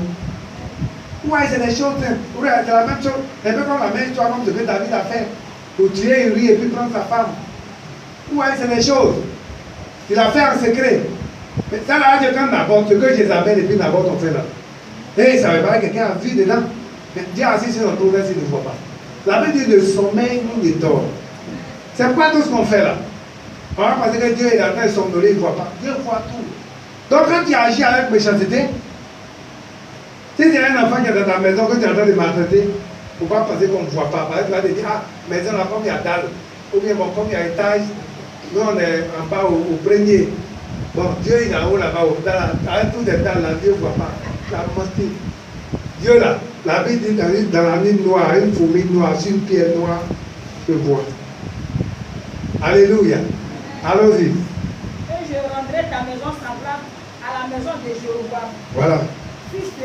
Ouais, c'est des choses, c'est la même chose. C'est un peu comme la même histoire comme ce que David a fait pour tuer Uri et puis prendre sa femme. Ouais, c'est des choses. Il a fait en secret. Mais ça là, je quand Naboth, ce que Jézabel et puis Naboth ont fait là. Et il ne savait pas que quelqu'un a vu dedans. Mais Dieu a assis sur notre trône s'il ne voit pas. La Bible dit de sommeil, nous ne dort. C'est pas tout ce qu'on fait là. On va penser que Dieu est en train de somnoler, il ne voit pas. Dieu voit tout. Donc quand tu agis avec méchanceté, si tu as un enfant qui est dans ta maison, que tu es en train de maltraiter, il ne faut pas penser qu'on ne voit pas. Par exemple, tu vas te dire, ah, maison là, comme il y a dalle, ou bien bon, comme il y a étage, nous on est en bas au premier. Bon, Dieu il est en haut là-bas, avec tout des dalles là, Dieu ne voit pas. La menti. Dieu là, la Bible dit dans la nuit noire, une fourmi noire, sur une pierre noire, je vois. Alléluia. Allons-y. Et je rendrai ta maison semblable à la maison de Jéroboam. Voilà.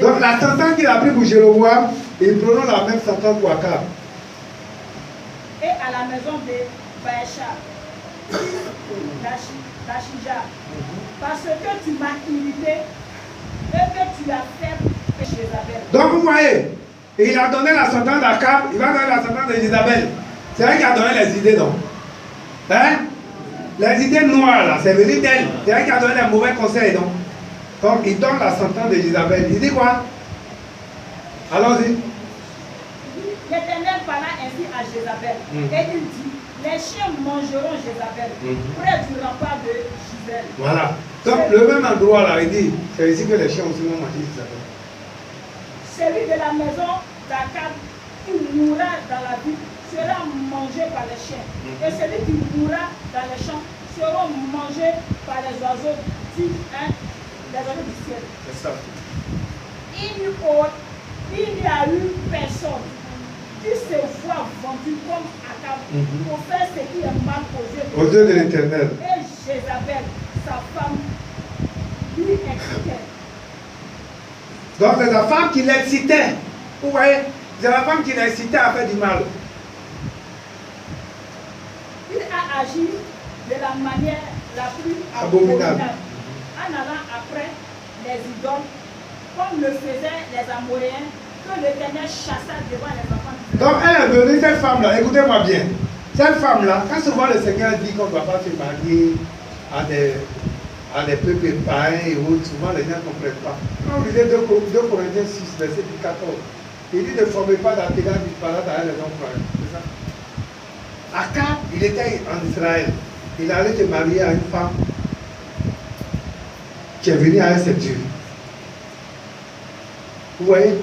Donc la sentence qu'il a pris pour Jéroboam, il prononce la même sentence pour Akab. Et à la maison de Baécha, d'Achija, parce que tu m'as irrité et que tu as fait Jézabel. Donc vous voyez, il a donné la sentence d'Akab, il va donner la sentence de Jézabel. C'est elle qui a donné les idées donc. Hein? Les idées noires là, c'est venu d'elle. C'est elle qui a donné les mauvais conseils donc. Donc il donne la sentence de Jézabel. Il dit quoi? Allons-y. L'Éternel parla ainsi à Jézabel. Et il dit, les chiens mangeront Jézabel près du rempart de Gisèle. Voilà. Donc le même endroit là, il dit, c'est ici que les chiens aussi vont manger Jézabel. Celui de la maison d'Akab qui mourra dans la ville sera mangé par les chiens. Et celui qui mourra dans les champs sera mangé par les oiseaux les oiseaux du ciel. C'est ça. Il n'y a eu personne qui se voit vendu comme Akab pour faire ce qui est mal aux yeux de l'Éternel. Et Jézabel, sa femme, lui excitait. Donc c'est la femme qui l'excitait. Vous voyez, c'est la femme qui l'excitait à faire du mal. Il a agi de la manière la plus abominable en allant après les idoles, comme le faisaient les Amoréens, que l'Éternel chassa devant les enfants. Donc elle est venue, cette femme-là, écoutez-moi bien. Cette femme-là, quand souvent le Seigneur dit qu'on ne doit pas se marier à des peuples païens et autres, souvent les gens ne comprennent pas. Quand vous lisez 2 Corinthiens 6, verset 14, il dit ne formez pas d'alliance disparate avec les hommes païens. C'est ça. Akab, il était en Israël. Il allait se marier à une femme qui est venue avec ses dieux. Vous voyez?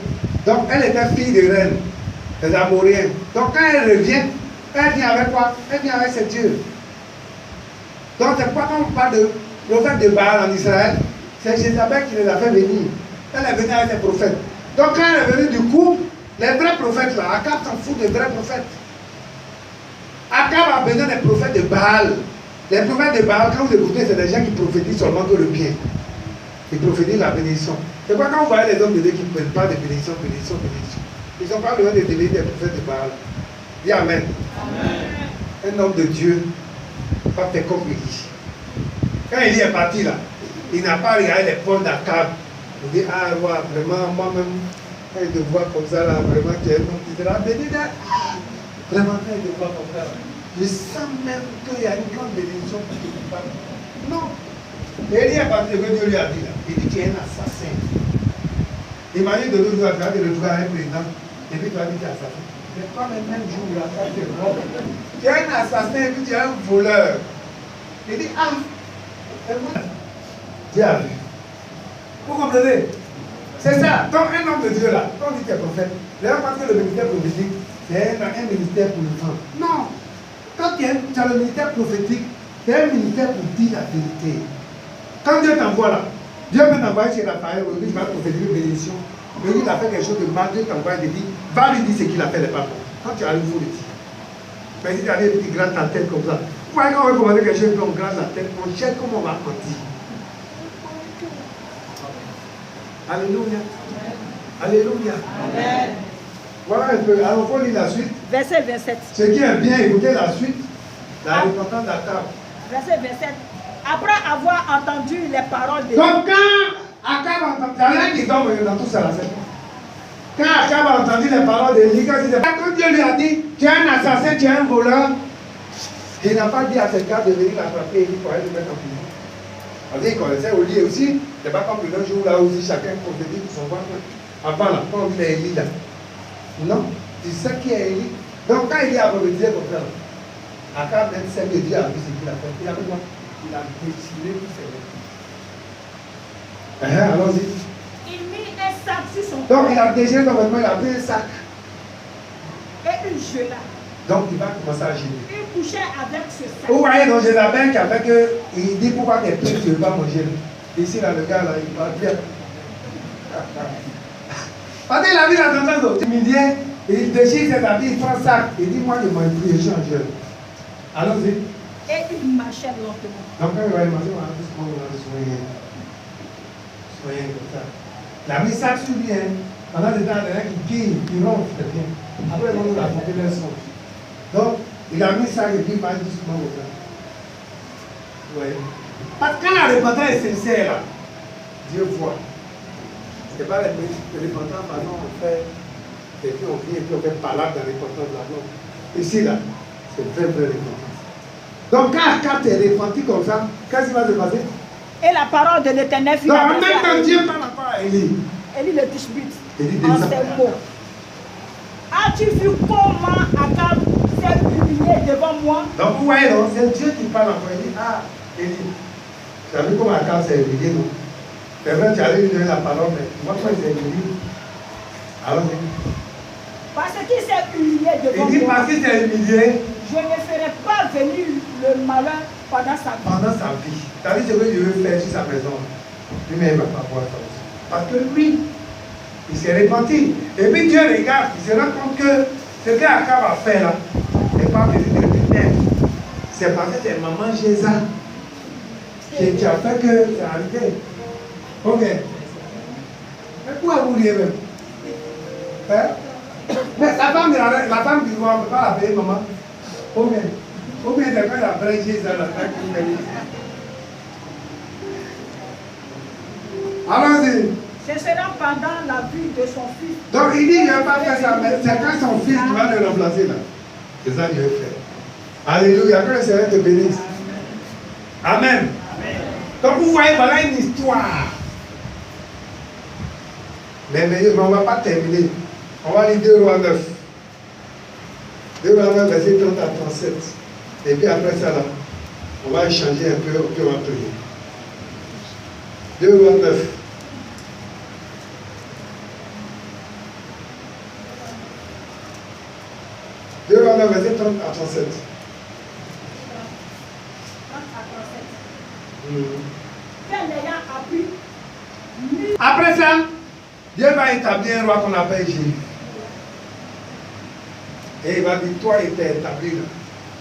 Donc elle était fille de reine, des Amoréens. Donc quand elle revient, elle vient avec quoi? Elle vient avec ses dieux. Donc c'est pourquoi quand on parle de prophète de Baal en Israël, c'est Jézabel qui les a fait venir. Elle est venue avec ses prophètes. Donc quand elle est venue du coup, les vrais prophètes là, Akab s'en fout des vrais prophètes. Akab a besoin des prophètes de Baal. Les prophètes de Baal, quand vous écoutez, c'est des gens qui prophétisent seulement que le bien. Ils prophétisent la bénédiction. C'est pourquoi quand vous voyez les hommes de Dieu qui ne parlent pas de bénédiction, bénédiction, bénédiction, ils n'ont pas besoin de devenir des prophètes de Baal. Dis Amen. Amen. Un homme de Dieu, pas fait comme Élie. Quand Élie est parti là, il n'a pas regardé les portes d'Akab. Il dit, ah, ouais, vraiment, moi-même, quand il te voit comme ça là, vraiment, tu es un homme qui sera béni. Vraiment, quand il te voit comme ça là, je sens même qu'il y a une grande bénédiction qui te parle. Non. Élie est parti, ce que Dieu lui a dit là. Il dit, tu es un assassin. Imagine de l'autre jour, tu vas te retrouver à un président, et puis tu vas dire, tu es assassin. Mais toi, le même jour là, tu es mort. Tu es un assassin, et puis tu es un voleur. Il dit, ah, c'est moi. Dieu a vu. Vous comprenez? C'est ça. Donc, un homme de Dieu là, quand on dit qu'il est prophète, d'ailleurs, parce que le ministère prophétique, c'est un ministère pour le vent. Non. Quand tu as le ministère prophétique, c'est un ministère pour dire la vérité. Quand Dieu t'envoie là, Dieu peut t'envoyer chez Raphaël, aujourd'hui, tu vas prophétiser une bénédiction. Mais il a fait quelque chose de mal, Dieu t'envoie et te dit, va lui dire ce qu'il a fait, les papas. Quand tu arrives, il faut le dire. Mais si tu arrives et tu grattes ta tête comme ça, vous voyez quand on veut commander quelque chose et on gratte la tête, on cherche comment on va mentir. Alléluia. Alléluia. Amen. Voilà un peu. Alors, il faut lire la suite. Verset 27. Ce qui est bien, écoutez la suite. La repentance d'Akab. Verset 27. Après avoir entendu les paroles de Donc, quand Akab a entendu, il n'y a rien qui tombe dans tout ça. Quand Akab a entendu les paroles d'Élie, quand Dieu lui a dit, tu es un assassin, tu es un voleur, il n'a pas dit à ses gars de venir l'attraper et pour aller le mettre en prison. Parce qu'il connaissait Oli aussi, c'est pas comme le jour là aussi, chacun prophétise pour son ventre. Avant là, quand on dit Élie là. Non, tu sais qui est Élie. Donc quand il a prophétisé comme ça, Akab même sait que Dieu a vu ce qu'il a fait. Il a fait quoi? Il a déchiré tous ses vêtements. Allons-y. Il mit un sac sur son corps. Donc il a déchiré son vêtement, il a pris un sac. Et une gela. Donc il va commencer à gêner. Il couchait avec ce sac. Vous voyez donc Jézabel qui a fait que il dit pourquoi tes pères tu ne veux pas manger. Ici là le gars là il va bien. Parce qu'il a vu la tendance d'humilier, il déchire ses habits, il prend un sac, il dit moi je ne mange plus, je suis en jeûne. Allons-y. Et il marchait lentement. Donc quand il va marcher, on va tous prendre soigner. Soigner comme ça. Il a mis ça sur lui, pendant ce temps, il y en a qui guillent, qui ronflent, c'est bien. Après, on nous a porté leur son. Donc, il a mis ça et puis il marche doucement comme ça. Vous voyez? Parce que quand la repentance est sincère, là, Dieu voit. Ce n'est pas la repentance, pardon, on fait, et puis on vient et puis on fait palabre dans la repentance là, non. Ici, là, c'est vraie repentance. Donc, quand tu es repenti comme ça, qu'est-ce qui va se passer? Et la parole de l'Éternel fut adressée. Donc, en même temps, Dieu parle encore à Élie. Élie le Tishbite. En ces mots. As-tu vu comment Akab s'est humilié devant moi? Donc, vous voyez, c'est Dieu qui parle encore. Il dit, ah, Élie, tu as vu comment Akab s'est humilié, non? C'est vrai, tu allais lui donner la parole, mais moi, quand il s'est humilié, alors, parce qu'il s'est humilié devant moi. Il dit, parce qu'il s'est humilié, je ne ferai pas venir le malheur pendant sa vie. Pendant sa vie. C'est-à-dire ce que Dieu veut faire sur sa maison. Lui-même ne va pas voir ça aussi. Parce que lui, il s'est repenti. Et puis Dieu regarde, il se rend compte que ce qu'Akab a fait là, c'est pas venu de lui-même. C'est parce que c'est maman Jéza qui a fait que c'est arrivé. Ok. Mais pourquoi vous riez même? Hein? Mais la femme du roi ne peut pas l'appeler maman. Ou bien c'est quand il a pris Jésus dans la tête qu'il fait. Allons-y. Ce sera pendant la vie de son fils. Donc il dit qu'il ne va pas faire ça, mais c'est quand son fils qui va le remplacer là. C'est ça qu'il veut faire. Alléluia, que le Seigneur te bénisse. Amen. Donc vous voyez, voilà une histoire. Mais on ne va pas terminer. On va lire 2 Rois 9. 2 Rois 9, verset 30 à 37. Et puis après ça, là, on va échanger un peu, puis on va prier. 2 Rois 9. Verset 30 à 37. Après ça, Dieu va établir un roi qu'on appelle Jésus. Et il va dire, toi, il t'est établi là,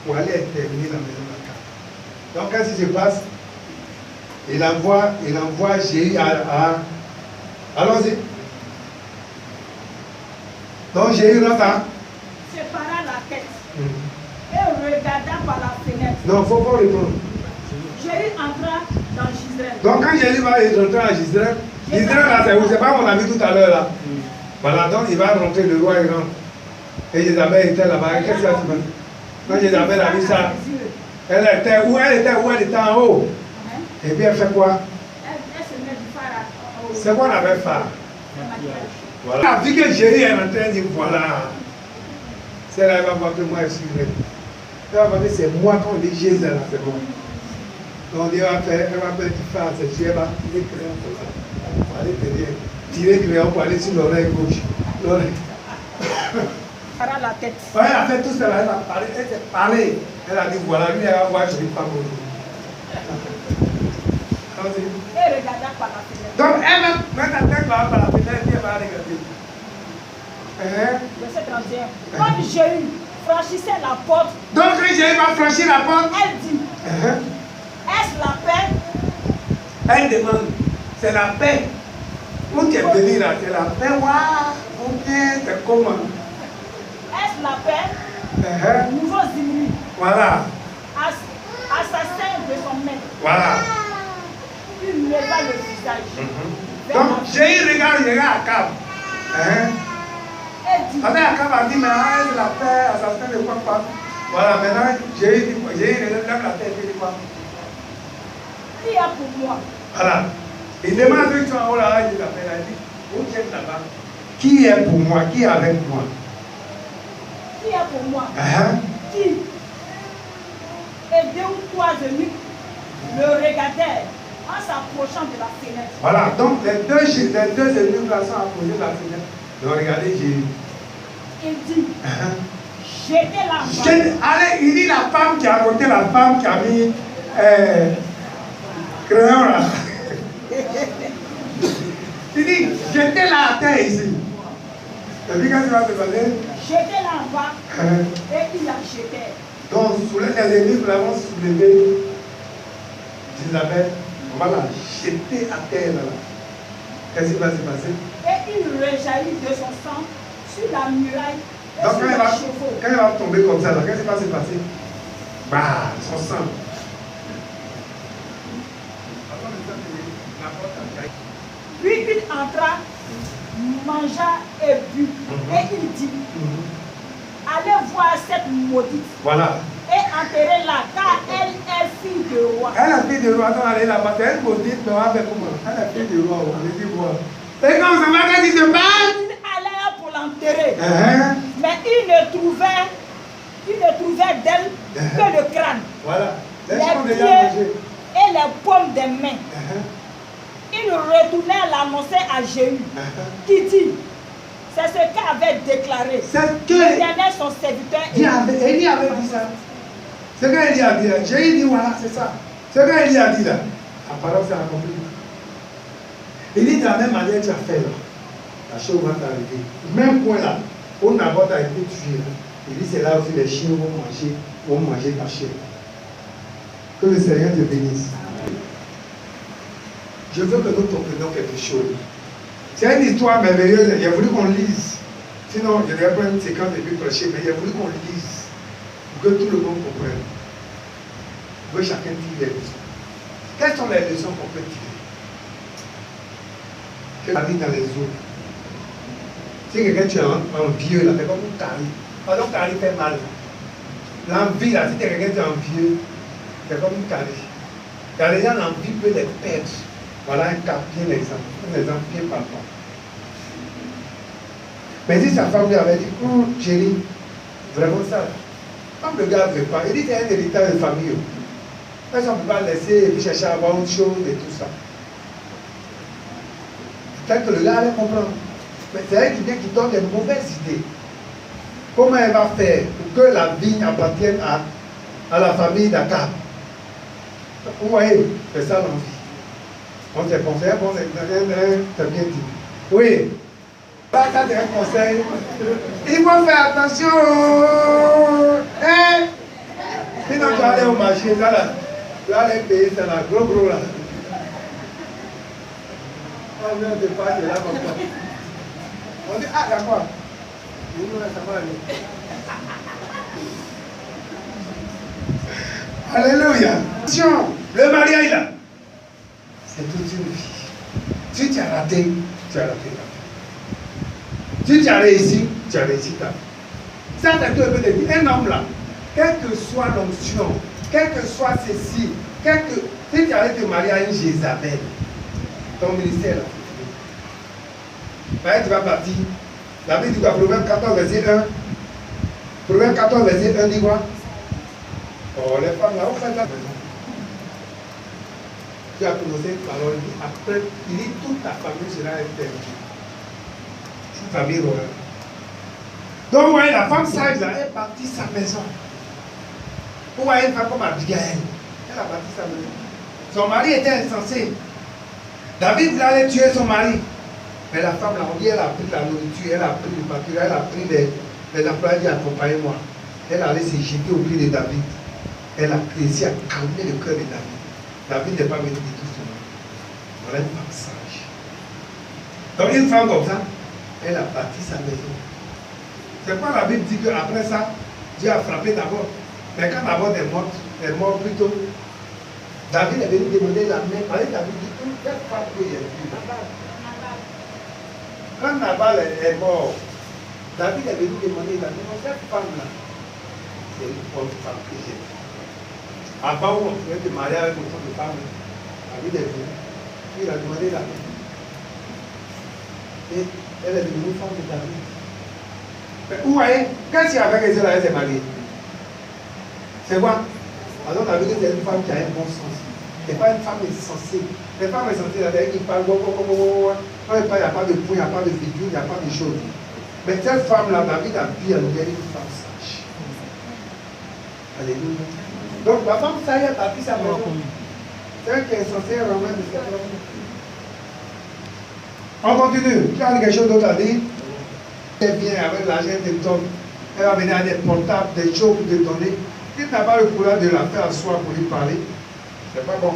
pour aller terminer la maison d'Akab. Donc, qu'est-ce qui se passe? Il envoie Jéhu à allons-y. Donc, Jéhu rentre à sépara la tête et regarda par la fenêtre. Non, il ne faut pas répondre. Jéhu entra dans Gisraël. Donc, quand Jéhu va rentrer à Gisraël, là, c'est pas mon ami tout à l'heure là. Voilà, donc il va rentrer, le roi il rentre. Et Jézabel était là-bas. Qu'est-ce qui va se passer? Quand Jézabel a vu ça, elle était où elle était en haut. Et puis elle fait quoi? Elle se met du phare en haut. C'est quoi la vraie phare? Voilà. Elle a vu que Jéhu est rentré, elle dit voilà. C'est là, elle va voir que moi je suis vrai. Elle va voir que c'est moi quand on dit Jésus là, c'est bon. Donc elle va faire du phare, c'est Jésus, elle va tirer le crayon pour ça. Pour aller tirer le crayon pour aller sur l'oreille gauche. L'oreille. La tête. Ouais, elle a fait tout cela, elle a parlé, elle s'est parlé. Elle a dit voilà, lui elle va voir, je ne vais pas mourir. Et regarda par la fenêtre. Donc elle va mettre la tête par la fenêtre et elle va regarder. Verset 31. Comme Jéhu franchissait la porte. Donc quand Jéhu va franchir la porte, elle dit est-ce la paix? Elle demande, c'est la paix. Où tu es venu là, c'est la paix, waouh, ok, c'est comment? Est-ce la paix? Nouveau Zimri. Voilà. Assassin de son maître. Voilà. Il leva le visage. Donc, Jéhu regarde Akab. Avec Akab a dit, mais c'est la paix, assassin de quoi? Voilà, maintenant, Jéhu lève la tête et dit quoi? Qui est pour moi? Voilà. Il demande à ceux qui sont en haut là, il appelle, il dit, où tu es là-bas? Qui est pour moi? Qui est avec moi? Qui est pour moi? Qui? Et deux ou trois amis le regardaient en s'approchant de la fenêtre. Voilà, donc les deux ennemis là sont approchés de la fenêtre. Donc regardez Jésus. Il dit, jetez-la. Allez, il dit la femme qui a côté, la femme qui a mis crayon là. Il dit, jetez-la à terre ici. Et puis quand tu vas te passer, jetez-la en bas. Et il la jetait. Donc, sous les ennemis, nous l'avons soulevé. Isabelle, on va la jeter à terre là. Qu'est-ce qui va se passer? Et il rejaillit de son sang sur la muraille. Donc, quand elle va tomber comme ça, qu'est-ce qui va se passer? Bah, son sang. Puis il entra, mangea et but. Et il dit, allez voir cette maudite. Voilà. Et enterrez-la, car elle est fille de roi. Elle est fille de roi, donc elle est là-bas. Elle est maudite, mais on va faire comment? Elle est fille de roi, allez y voir. Et quand ça va, qu'est-ce qui se passe? Il allait pour l'enterrer. Mais il ne trouvait d'elle que le crâne. Voilà. Les pieds et les paumes des mains. Il retournait l'annoncer à Jéhu, qui dit, c'est ce qu'avait déclaré l'Éternel son serviteur. Élie avait dit ça. Ce qu'Élie a dit là. Jéhu dit voilà, c'est ça. Ce qu'Élie a dit là. La parole s'est accomplie. Il dit de la même manière que tu as fait là. La chose va t'arriver. Même point là, où Naboth a été tué. Il dit c'est là aussi les chiens vont manger ta chair. Que le Seigneur te bénisse. Je veux que nous comprenions quelque chose. C'est une histoire merveilleuse. Il a voulu qu'on lise. Sinon, je n'aurais pas une séquence de Bible prêcher, mais il a voulu qu'on lise. Pour que tout le monde comprenne. Pour que chacun tire les leçons. Quelles sont les leçons qu'on peut tirer? Que la vie dans les eaux. Si quelqu'un tu es envieux, là, c'est comme une carie. Pardon, carie fait mal. L'envie, là, si quelqu'un tu es envieux, c'est comme une carie. Il y a des gens, l'envie peut les perdre. Voilà un cas, bien exemple. Un exemple bien parfait. Mais si sa femme lui avait dit, chérie, vraiment ça. Comme le gars ne veut pas, il dit c'est un héritage de famille. Parce qu'on ne peut pas laisser et puis chercher à avoir autre chose et tout ça. Peut-être que le gars allait comprendre. Mais c'est elle qui vient qui donne des mauvaises idées. Comment elle va faire pour que la vigne appartienne à la famille d'Akab? Vous voyez, c'est ça l'envie. On te conseille, bon, t'as bien dit. Oui. Là, t'as un conseil. Il faut faire attention. Hein? Sinon, tu vas aller au marché, là, tu vas aller payer ça là, gros là. On vient de passer là comme ça. On dit, ah, d'accord. Ça va aller. Alléluia. Attention, le mariage là, c'est toute une vie. Si tu as raté, tu as raté ta vie. Si tu as réussi, tu as réussi ta vie. Ça, c'est tout un peu de vie. Un homme là, quelle que soit l'onction, quel que soit ceci, si tu allais te marier à une Jézabel, ton ministère là, c'est fini. Tu vas partir. La Bible dit quoi? Proverbe 14, verset 1. Proverbe 14, verset 1 dit quoi? Oh, les femmes là, on fait la maison. Tu as prononcé une parole, après, il dit toute ta famille sera interdite. Toute famille royale. Donc, vous voyez, la femme sage là, elle est partie de sa maison. Vous voyez une femme comme Abigail, elle a parti sa maison. Son mari était insensé. David voulait aller tuer son mari. Mais la femme là, on dit, elle a pris la nourriture, elle a pris le pâture, elle a pris les employés qui accompagnaient moi. Elle allait se jeter au pied de David. Elle a réussi à calmer le cœur de David. David n'est pas venu du tout cela. Voilà une femme sage. Donc une femme comme ça, elle a bâti sa maison. C'est quoi la Bible dit qu'après ça, Dieu a frappé d'abord. Mais quand d'abord est mort plutôt, David est venu demander la main. David dit, quelle femme que j'ai vue? Quand Nabal est mort, David est venu demander la main. Cette femme-là, c'est une bonne femme que j'ai vue. Avant où on pouvait te marier avec une femme, David est venu. Il a demandé la main. Et elle est devenue femme de David. Mais vous voyez, quand il y avait raison, elle s'est mariée. C'est quoi? Alors David est une femme qui a un bon sens. Ce n'est pas une femme insensée. Les femmes insensées, là, qui parlent, quand il n'y a pas de point, il n'y a pas de figure, il n'y a pas de choses. Mais cette femme-là, David a vu en elle une femme sage. Alléluia. Donc la femme sage a parti sa maison. Celle qui est insensée, elle ramène de cette femme. On continue. Qui a quelque chose d'autre à dire? Elle vient avec l'argent de donne. Elle va venir à des portables, des choses pour te donner. Si tu n'as pas le courage de la faire asseoir pour lui parler, c'est pas bon.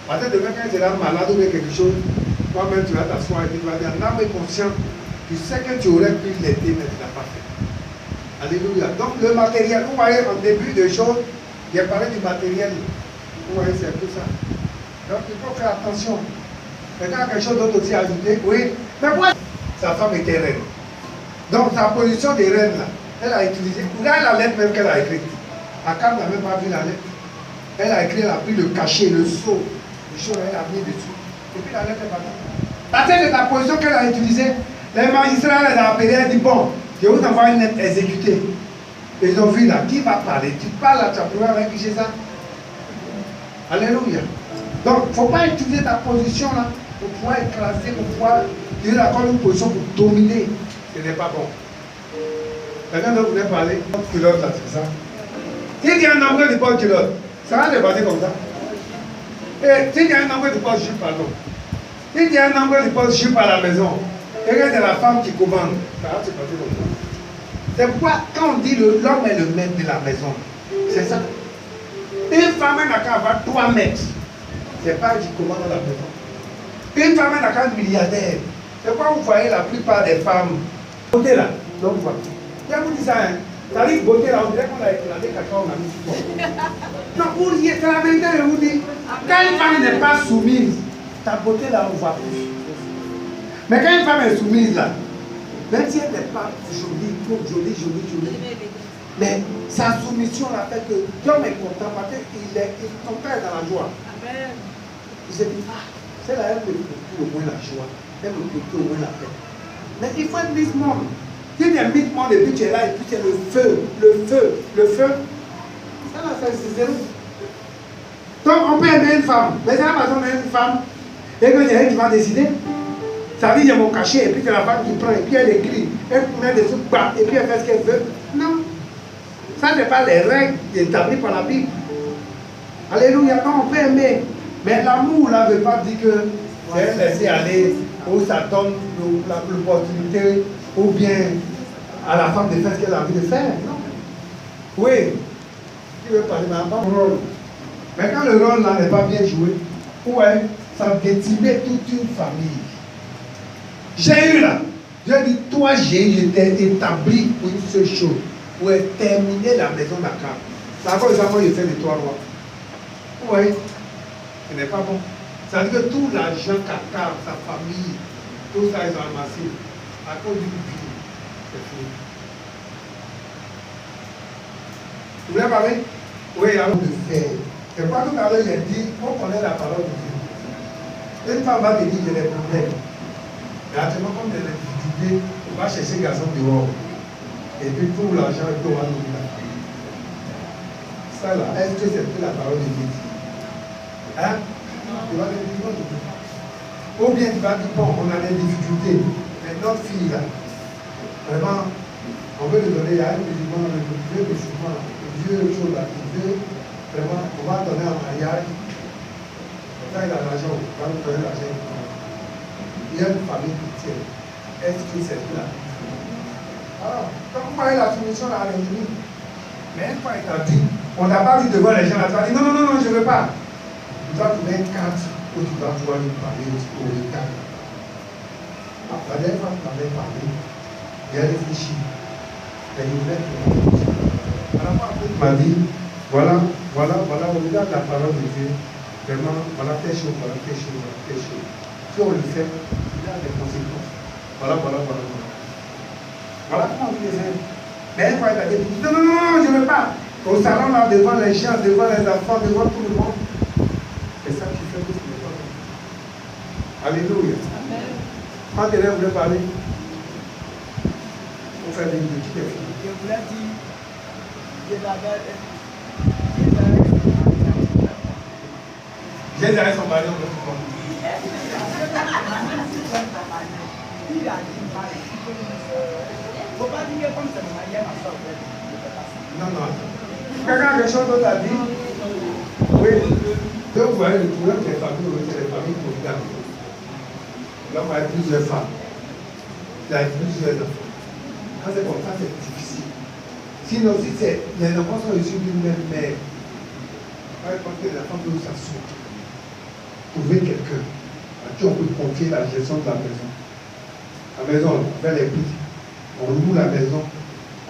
Parce que demain, quand tu es malade ou quelque chose, toi-même tu vas t'asseoir et tu vas dire, en âme et conscience, tu sais que tu aurais pu l'aider, mais tu ne l'as pas fait. Alléluia. Donc le matériel, vous voyez, en début de choses, j'ai parlé du matériel. Vous voyez, c'est un peu ça. Donc il faut faire attention. Maintenant, quelque chose d'autre aussi à ajouter. Oui. Mais moi, sa femme était reine. Donc sa position de reine, là, elle a utilisé. Regardez la lettre même qu'elle a écrite. Akab n'a même pas vu la lettre. Elle a écrit, elle a pris le cachet, le sceau, le chaud, elle a mis dessus. Et puis la lettre est partie. La tête de ta position qu'elle a utilisée, les magistrats les a appelés, elle a dit, bon, je vais vous envoyer une lettre exécutée. Ils ont vu là, qui va parler? Tu parles là, tu as pu rédiger ça. Alléluia. Donc, il ne faut pas utiliser ta position là pour pouvoir écraser, pour pouvoir donner encore une position pour dominer. Ce n'est pas bon. Quelqu'un d'autre voulait parler? Culotte là, c'est ça. Si il y a un endroit de porte culotte, ça va dépasser comme ça. Et si il y a un endroit de porte jupe, pardon. Si il y a un endroit de porte jupe à la maison, et que c'est la femme qui commande, ça va se passer comme ça. C'est pourquoi quand on dit l'homme est le maître de la maison, c'est ça. Une femme n'a qu'à avoir 3 mètres. C'est pas qui commande dans la maison. Une femme n'a qu'à être milliardaire. C'est pourquoi vous voyez la plupart des femmes. Beauté là, donc vous voyez. Je vous dis ça, hein. Ça dit beauté là, on dirait qu'on a éclaté quelqu'un, on a mis tout le monde. Non, vous dites, c'est la vérité, je vous dis. Quand une femme n'est pas soumise, ta beauté là, on voit plus. Mais quand une femme est soumise là, même si elle n'est pas jolie, jolie, mais sa soumission là fait que l'homme est content parce que son père est dans la joie. Amen. Il se dit, ah, c'est là, elle me procure au moins la joie, elle me procure au moins la paix. Mais il faut être misement. Si il y a un misement et puis tu es là et puis c'est le feu, ça là c'est zéro. Donc on peut aimer une femme, mais c'est la façon d'aimer une femme, et quand il y a elle qui va décider, ça veut dire il y a mon cachet, et puis c'est la femme qui prend, et puis elle écrit, elle met des trucs bas, et puis elle fait ce qu'elle veut. Non. Ça n'est pas les règles établies par la Bible. Alléluia, quand on peut aimer. Mais l'amour là ne veut pas dire que c'est laisser aller, où ça donne l'opportunité, ou bien à la femme de faire ce qu'elle a envie de faire. Non. Oui. Qui veut parler, mais pas mon rôle. Mais quand le rôle là n'est pas bien joué, ouais, ça détruit toute une famille. J'ai eu là. J'ai dit, toi, j'ai été établi pour une seule chose, pour terminer la maison d'Akab. C'est encore ça, il fait les 3 rois. Oui, ce n'est pas bon. Ça veut dire que tout l'argent qu'Akab, sa famille, tout ça, ils ont amassé à cause d'une vie. C'est fini. Vous voulez parler? Oui, alors de faire. C'est pourquoi tout à l'heure, j'ai dit, on connaît la parole de Dieu. Une femme va te dire, j'ai des problèmes. Mais actuellement, comme elle est difficulté, on va chercher garçon dehors. Et puis tout l'argent est au haut de la famille. Ça là, est-ce que c'est plus la parole de Dieu? Hein? Tu vas dire non, ou bien tu vas dire, bon, on a des difficultés. Mais notre fille là, vraiment, on veut lui donner, il y a un musulman, le vieux musulman, le vieux chose là, le vieux, vraiment, on va donner un mariage. Quand il a l'argent, on va lui donner l'argent. Il y a une famille qui tient. Est-ce que c'est là? Alors, quand vous voyez la soumission à l'ennemi, mais une fois établi, on n'a pas dit devant les gens, on a dit non, non, non, je ne veux pas. Tu dois trouver un cadre où tu dois pouvoir lui parler au cadre. La dernière fois que tu m'avais parlé, j'ai réfléchi. J'ai ouvert ton réflexion. À la fois, tu m'as dit, voilà, on regarde la parole de Dieu. Vraiment, voilà telle chose, voilà telle chose, voilà telle chose. Si on le fait, il y a des conséquences. Voilà. Voilà comment on le fait. Mais une fois, il a dit, non, je ne veux pas. Au salon, là, devant les gens, devant les enfants, devant tout le monde. C'est ça qui fait que ce n'est pas bon. Alléluia. Amen. Quand élève voulait parler, on fait des petits défis. Je voulais dire, j'ai derrière son mari, on veut tout le monde. Il a dit, il ne faut pas dire comme c'est le mariage à soi. Non. Quelqu'un a quelque chose d'autre à dire? Oui. Donc, vous voyez, le problème des familles, c'est les familles polygames. L'homme a plusieurs femmes. Il a plusieurs enfants. Quand c'est comme ça, c'est difficile. Sinon, si les enfants sont issus d'une même mère, quand que les enfants peuvent s'asseoir, trouver quelqu'un à qui on peut confier la gestion de la maison. La maison, on fait les prix. On loue la maison.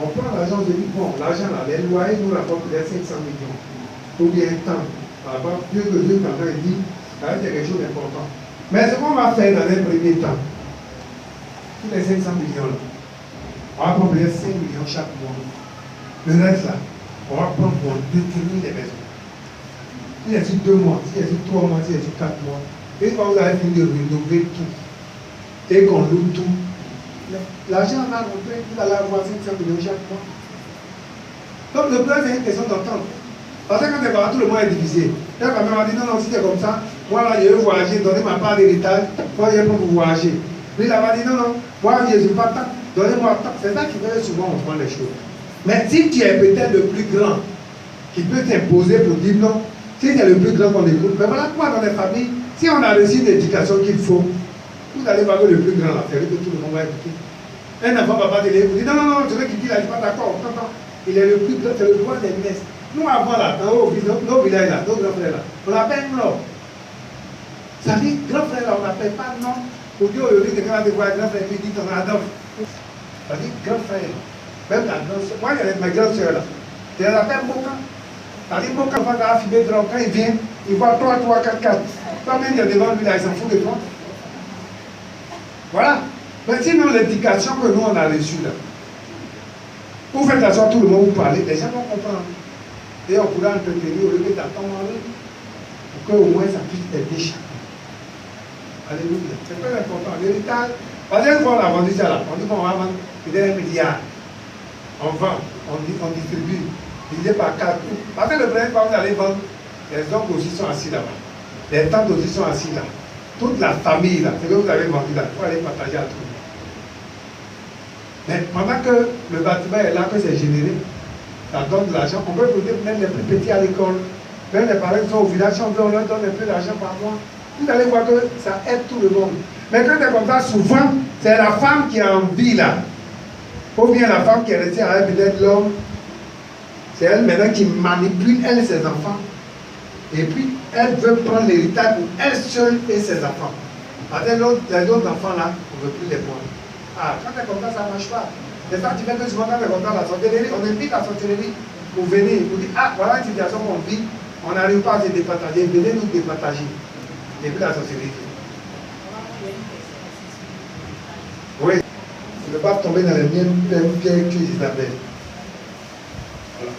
On prend l'argent, on se dit, bon, l'argent là, les loyers nous rapportent peut-être 500 millions. Ou bien un temps. Par rapport à Dieu que Dieu quand il dit, ça c'est quelque chose d'important. Mais ce qu'on va faire dans les premiers temps, tous les 500 millions là, on va prendre peut-être 5 millions chaque mois. Le reste là, on va prendre pour détenir les maisons. Il y a 2 mois, il y a 3 mois, il y a 4 mois. Et quand vous avez fini de rénover tout, et qu'on loue tout, l'argent va rentrer, vous allez avoir 500 millions chaque mois. Donc le plan, c'est une question d'entente. Parce que quand t'es parti, tout le monde est divisé. Et quand même, on dit non, si c'est comme ça, moi là, je veux voyager, donnez ma part d'héritage, moi je vais pour vous voyager. Lui, il a dit non, moi je ne suis pas tant, donnez-moi tant. C'est ça qui fait souvent on prend les choses. Mais si tu es peut-être le plus grand, qui peut t'imposer pour dire non, si c'est le plus grand qu'on écoute, mais voilà pourquoi dans les familles, si on a reçu l'éducation qu'il faut, vous allez voir que le plus grand là, c'est que tout le monde va écouter. Un enfant va pas te l'écouter, non, je veux qu'il dise là, je ne suis pas d'accord, il est le plus grand, c'est le droit des messes. Nous avant là, dans nos villages là, nos grands frères là, on l'appelle non. Ça dit, grand frère là, on n'appelle pas non. Pour Dieu, aujourd'hui, quelqu'un va te voir grand frère, il dit ton Adolphe. Ça dit, grand frère. Même la grande soeur. Moi, il y a mes grandes soeurs là. Je les appelle Moka. Ça dit, Moka, on va affimer grand. Quand il vient, il voit 3, 4, 4. Toi-même, il y a devant lui là, il s'en fout de toi. Voilà. Mais sinon, l'éducation que nous, on a reçue là, vous faites asseoir tout le monde, vous parlez, les gens vont comprendre. Et on pourra entretenir au lieu de t'attendre pour qu'au moins ça puisse aider chacun. Alléluia. C'est très important. L'héritage, parce que quand on a vendu ça là, on dit qu'on va vendre peut-être 1 milliard. On vend, on distribue, divisé par 4. Parce que le premier fois vous allez vendre, les hommes aussi sont assis là-bas. Les tantes aussi sont assis là. Toute la famille là, c'est que vous avez vendu là, il faut aller partager à tout le monde. Mais pendant que le bâtiment est là, que c'est généré, ça donne de l'argent, on peut mettre les plus petits à l'école. Même les parents qui sont au village, si on veut, on leur donne un peu d'argent par mois. Vous allez voir que ça aide tout le monde. Mais quand c'est comme ça, souvent, c'est la femme qui a envie là. Ou bien la femme qui est restée avec peut-être l'homme. C'est elle maintenant qui manipule, elle et ses enfants. Et puis, elle veut prendre l'héritage pour elle seule et ses enfants. Après, les autres enfants là, on ne veut plus les prendre. Ah, quand c'est comme ça ne marche pas. C'est ça qui fait que souvent, quand c'est comme ça, la sorcellerie, on invite la sorcellerie pour venir, pour dire, ah, voilà une situation qu'on vit, on n'arrive pas à se départager, venez nous départager. Et puis la sorcellerie. Oui, ne pas tomber dans les mêmes pièges que Isabelle. Voilà.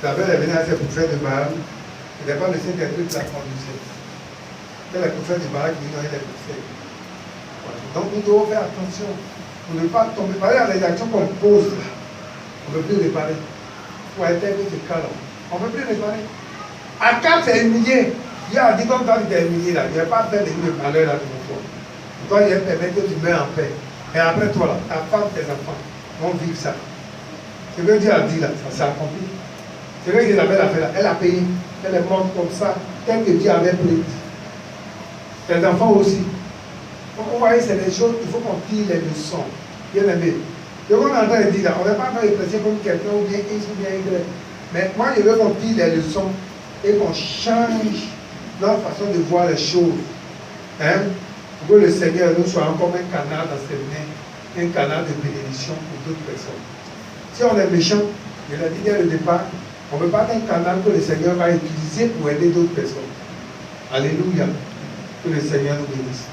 Isabelle est venue à ses bouffées de Baal. Il n'est pas le Saint-Esprit qui la conduisait. Elle est bouffée de Baal qui nous a bouffées. Voilà. Donc nous devons faire attention pour ne pas tomber. Par exemple, les actions qu'on pose là, on ne peut plus réparer. Il faut être avec ce cas-là. On ne peut plus réparer. Akab s'est humilié. Dieu a dit comme toi tu t'es humilié là, il ne va pas faire des malheurs là devant toi. Toi, il va permettre que tu meurs en paix. Et après toi, là, ta femme, tes enfants vont vivre ça. Ce que Dieu a dit là, ça s'est accompli. Ce que Isabelle a fait là, elle a payé. Elle est morte comme ça, tel que Dieu avait prédit. Tes enfants aussi. Donc vous voyez, c'est des choses, il faut qu'on tire les leçons. Bien aimé. Ce qu'on est en train de dire là, on n'est pas en train de presser comme quelqu'un ou bien X ou bien Y. Mais moi, je veux qu'on tire les leçons et qu'on change notre façon de voir les choses. Hein? Pour que le Seigneur nous soit comme un canal dans ses mains, un canal de bénédiction pour d'autres personnes. Si on est méchant, je l'ai dit dès le départ, on ne veut pas qu'un canal que le Seigneur va utiliser pour aider d'autres personnes. Alléluia. Que le Seigneur nous bénisse.